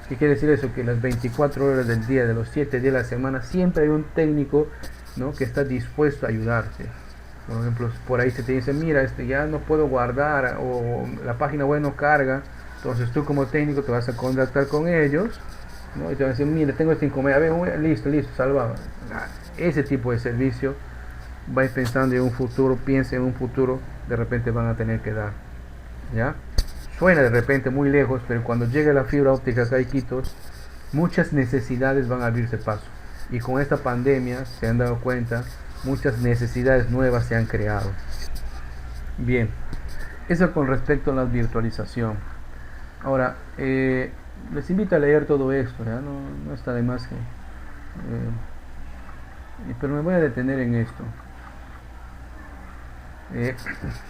¿Qué quiere decir eso? Que las 24 horas del día, de los 7 días de la semana, siempre hay un técnico, ¿no?, que está dispuesto a ayudarte. Por ejemplo, por ahí se te dice, mira, ya no puedo guardar, o la página web no carga, entonces tú como técnico te vas a contactar con ellos, ¿no? Y te van a decir, mira, tengo este inconveniente, listo, salvado. Ese tipo de servicio, vais pensando en un futuro, piensa en un futuro, de repente van a tener que dar, ¿ya? Suena de repente muy lejos, pero cuando llegue la fibra óptica acá a Iquitos, muchas necesidades van a abrirse paso. Y con esta pandemia, se han dado cuenta, muchas necesidades nuevas se han creado. Bien, eso con respecto a la virtualización. Ahora, les invito a leer todo esto, ¿ya? No está de más que... pero me voy a detener en esto.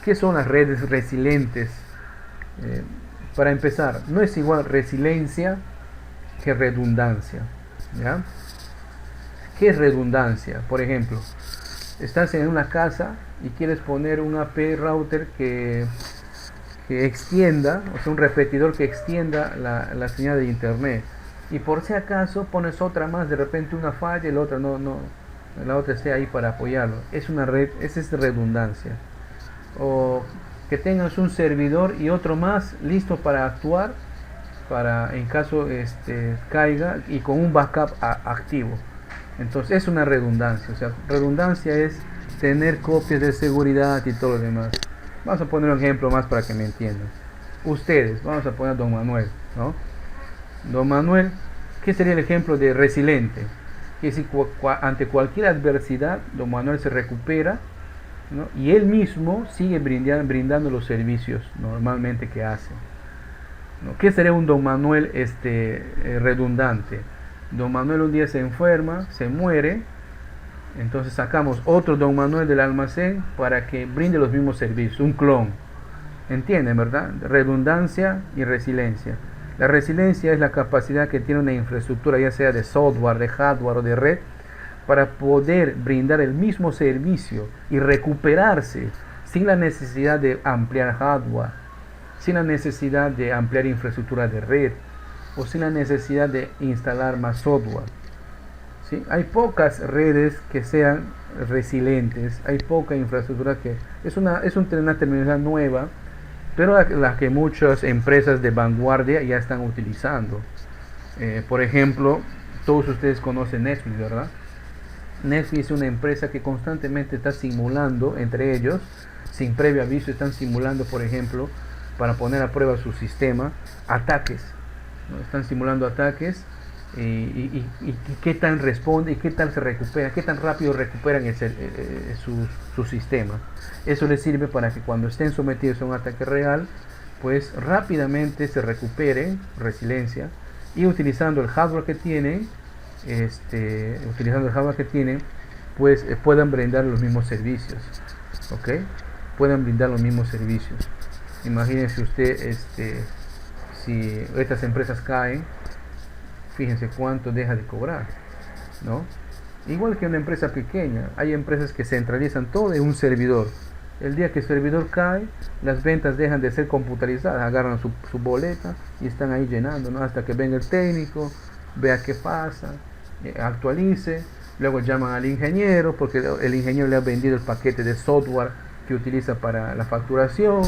¿Qué son las redes resilientes? Para empezar, no es igual resiliencia que redundancia, ¿ya? ¿Qué es redundancia? Por ejemplo, estás en una casa y quieres poner un AP router que extienda, o sea, un repetidor que extienda la señal de internet, y por si acaso pones otra más, de repente una falla y la otra no, la otra esté ahí para apoyarlo. Es una red, esa es redundancia. O que tengas un servidor y otro más listo para actuar, para en caso caiga, y con un backup activo. Entonces es una redundancia. O sea, redundancia es tener copias de seguridad y todo lo demás. Vamos a poner un ejemplo más para que me entiendan. Ustedes, vamos a poner a don Manuel, ¿no? Don Manuel, ¿Qué sería el ejemplo de resiliente? Que si ante cualquier adversidad, don Manuel se recupera, ¿no? Y él mismo sigue brindando los servicios normalmente que hace, ¿no? ¿Qué sería un don Manuel redundante? Don Manuel un día se enferma, se muere, entonces sacamos otro don Manuel del almacén para que brinde los mismos servicios, un clon. ¿Entienden, verdad? Redundancia y resiliencia. La resiliencia es la capacidad que tiene una infraestructura, ya sea de software, de hardware o de red, para poder brindar el mismo servicio y recuperarse sin la necesidad de ampliar hardware, sin la necesidad de ampliar infraestructura de red o sin la necesidad de instalar más software. ¿Sí? Hay pocas redes que sean resilientes, hay poca infraestructura que es una terminología nueva, pero la que muchas empresas de vanguardia ya están utilizando. Por ejemplo, todos ustedes conocen Netflix, ¿verdad? Netflix es una empresa que constantemente está simulando, entre ellos, sin previo aviso, están simulando, por ejemplo, para poner a prueba su sistema, ataques, ¿no? Están simulando ataques y qué tan responde y qué tal se recupera, qué tan rápido recuperan su sistema. Eso les sirve para que cuando estén sometidos a un ataque real, pues rápidamente se recuperen, resiliencia, y utilizando el hardware que tienen, pues puedan brindar los mismos servicios, ¿ok? Puedan brindar los mismos servicios. Imagínense usted, si estas empresas caen, fíjense cuánto deja de cobrar, ¿no? Igual que una empresa pequeña, hay empresas que centralizan todo en un servidor. El día que el servidor cae, las ventas dejan de ser computarizadas, agarran su boleta y están ahí llenando, ¿no? Hasta que venga el técnico, vea qué pasa, actualice, luego llaman al ingeniero porque el ingeniero le ha vendido el paquete de software que utiliza para la facturación,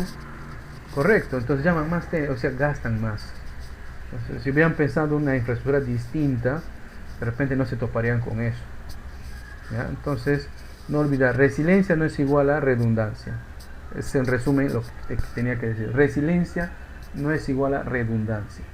correcto, entonces llaman más técnicos, o sea, gastan más. Entonces, si hubieran pensado una infraestructura distinta, de repente no se toparían con eso, ¿ya? Entonces, no olvidar, resiliencia no es igual a redundancia. Es en resumen lo que tenía que decir. Resiliencia no es igual a redundancia.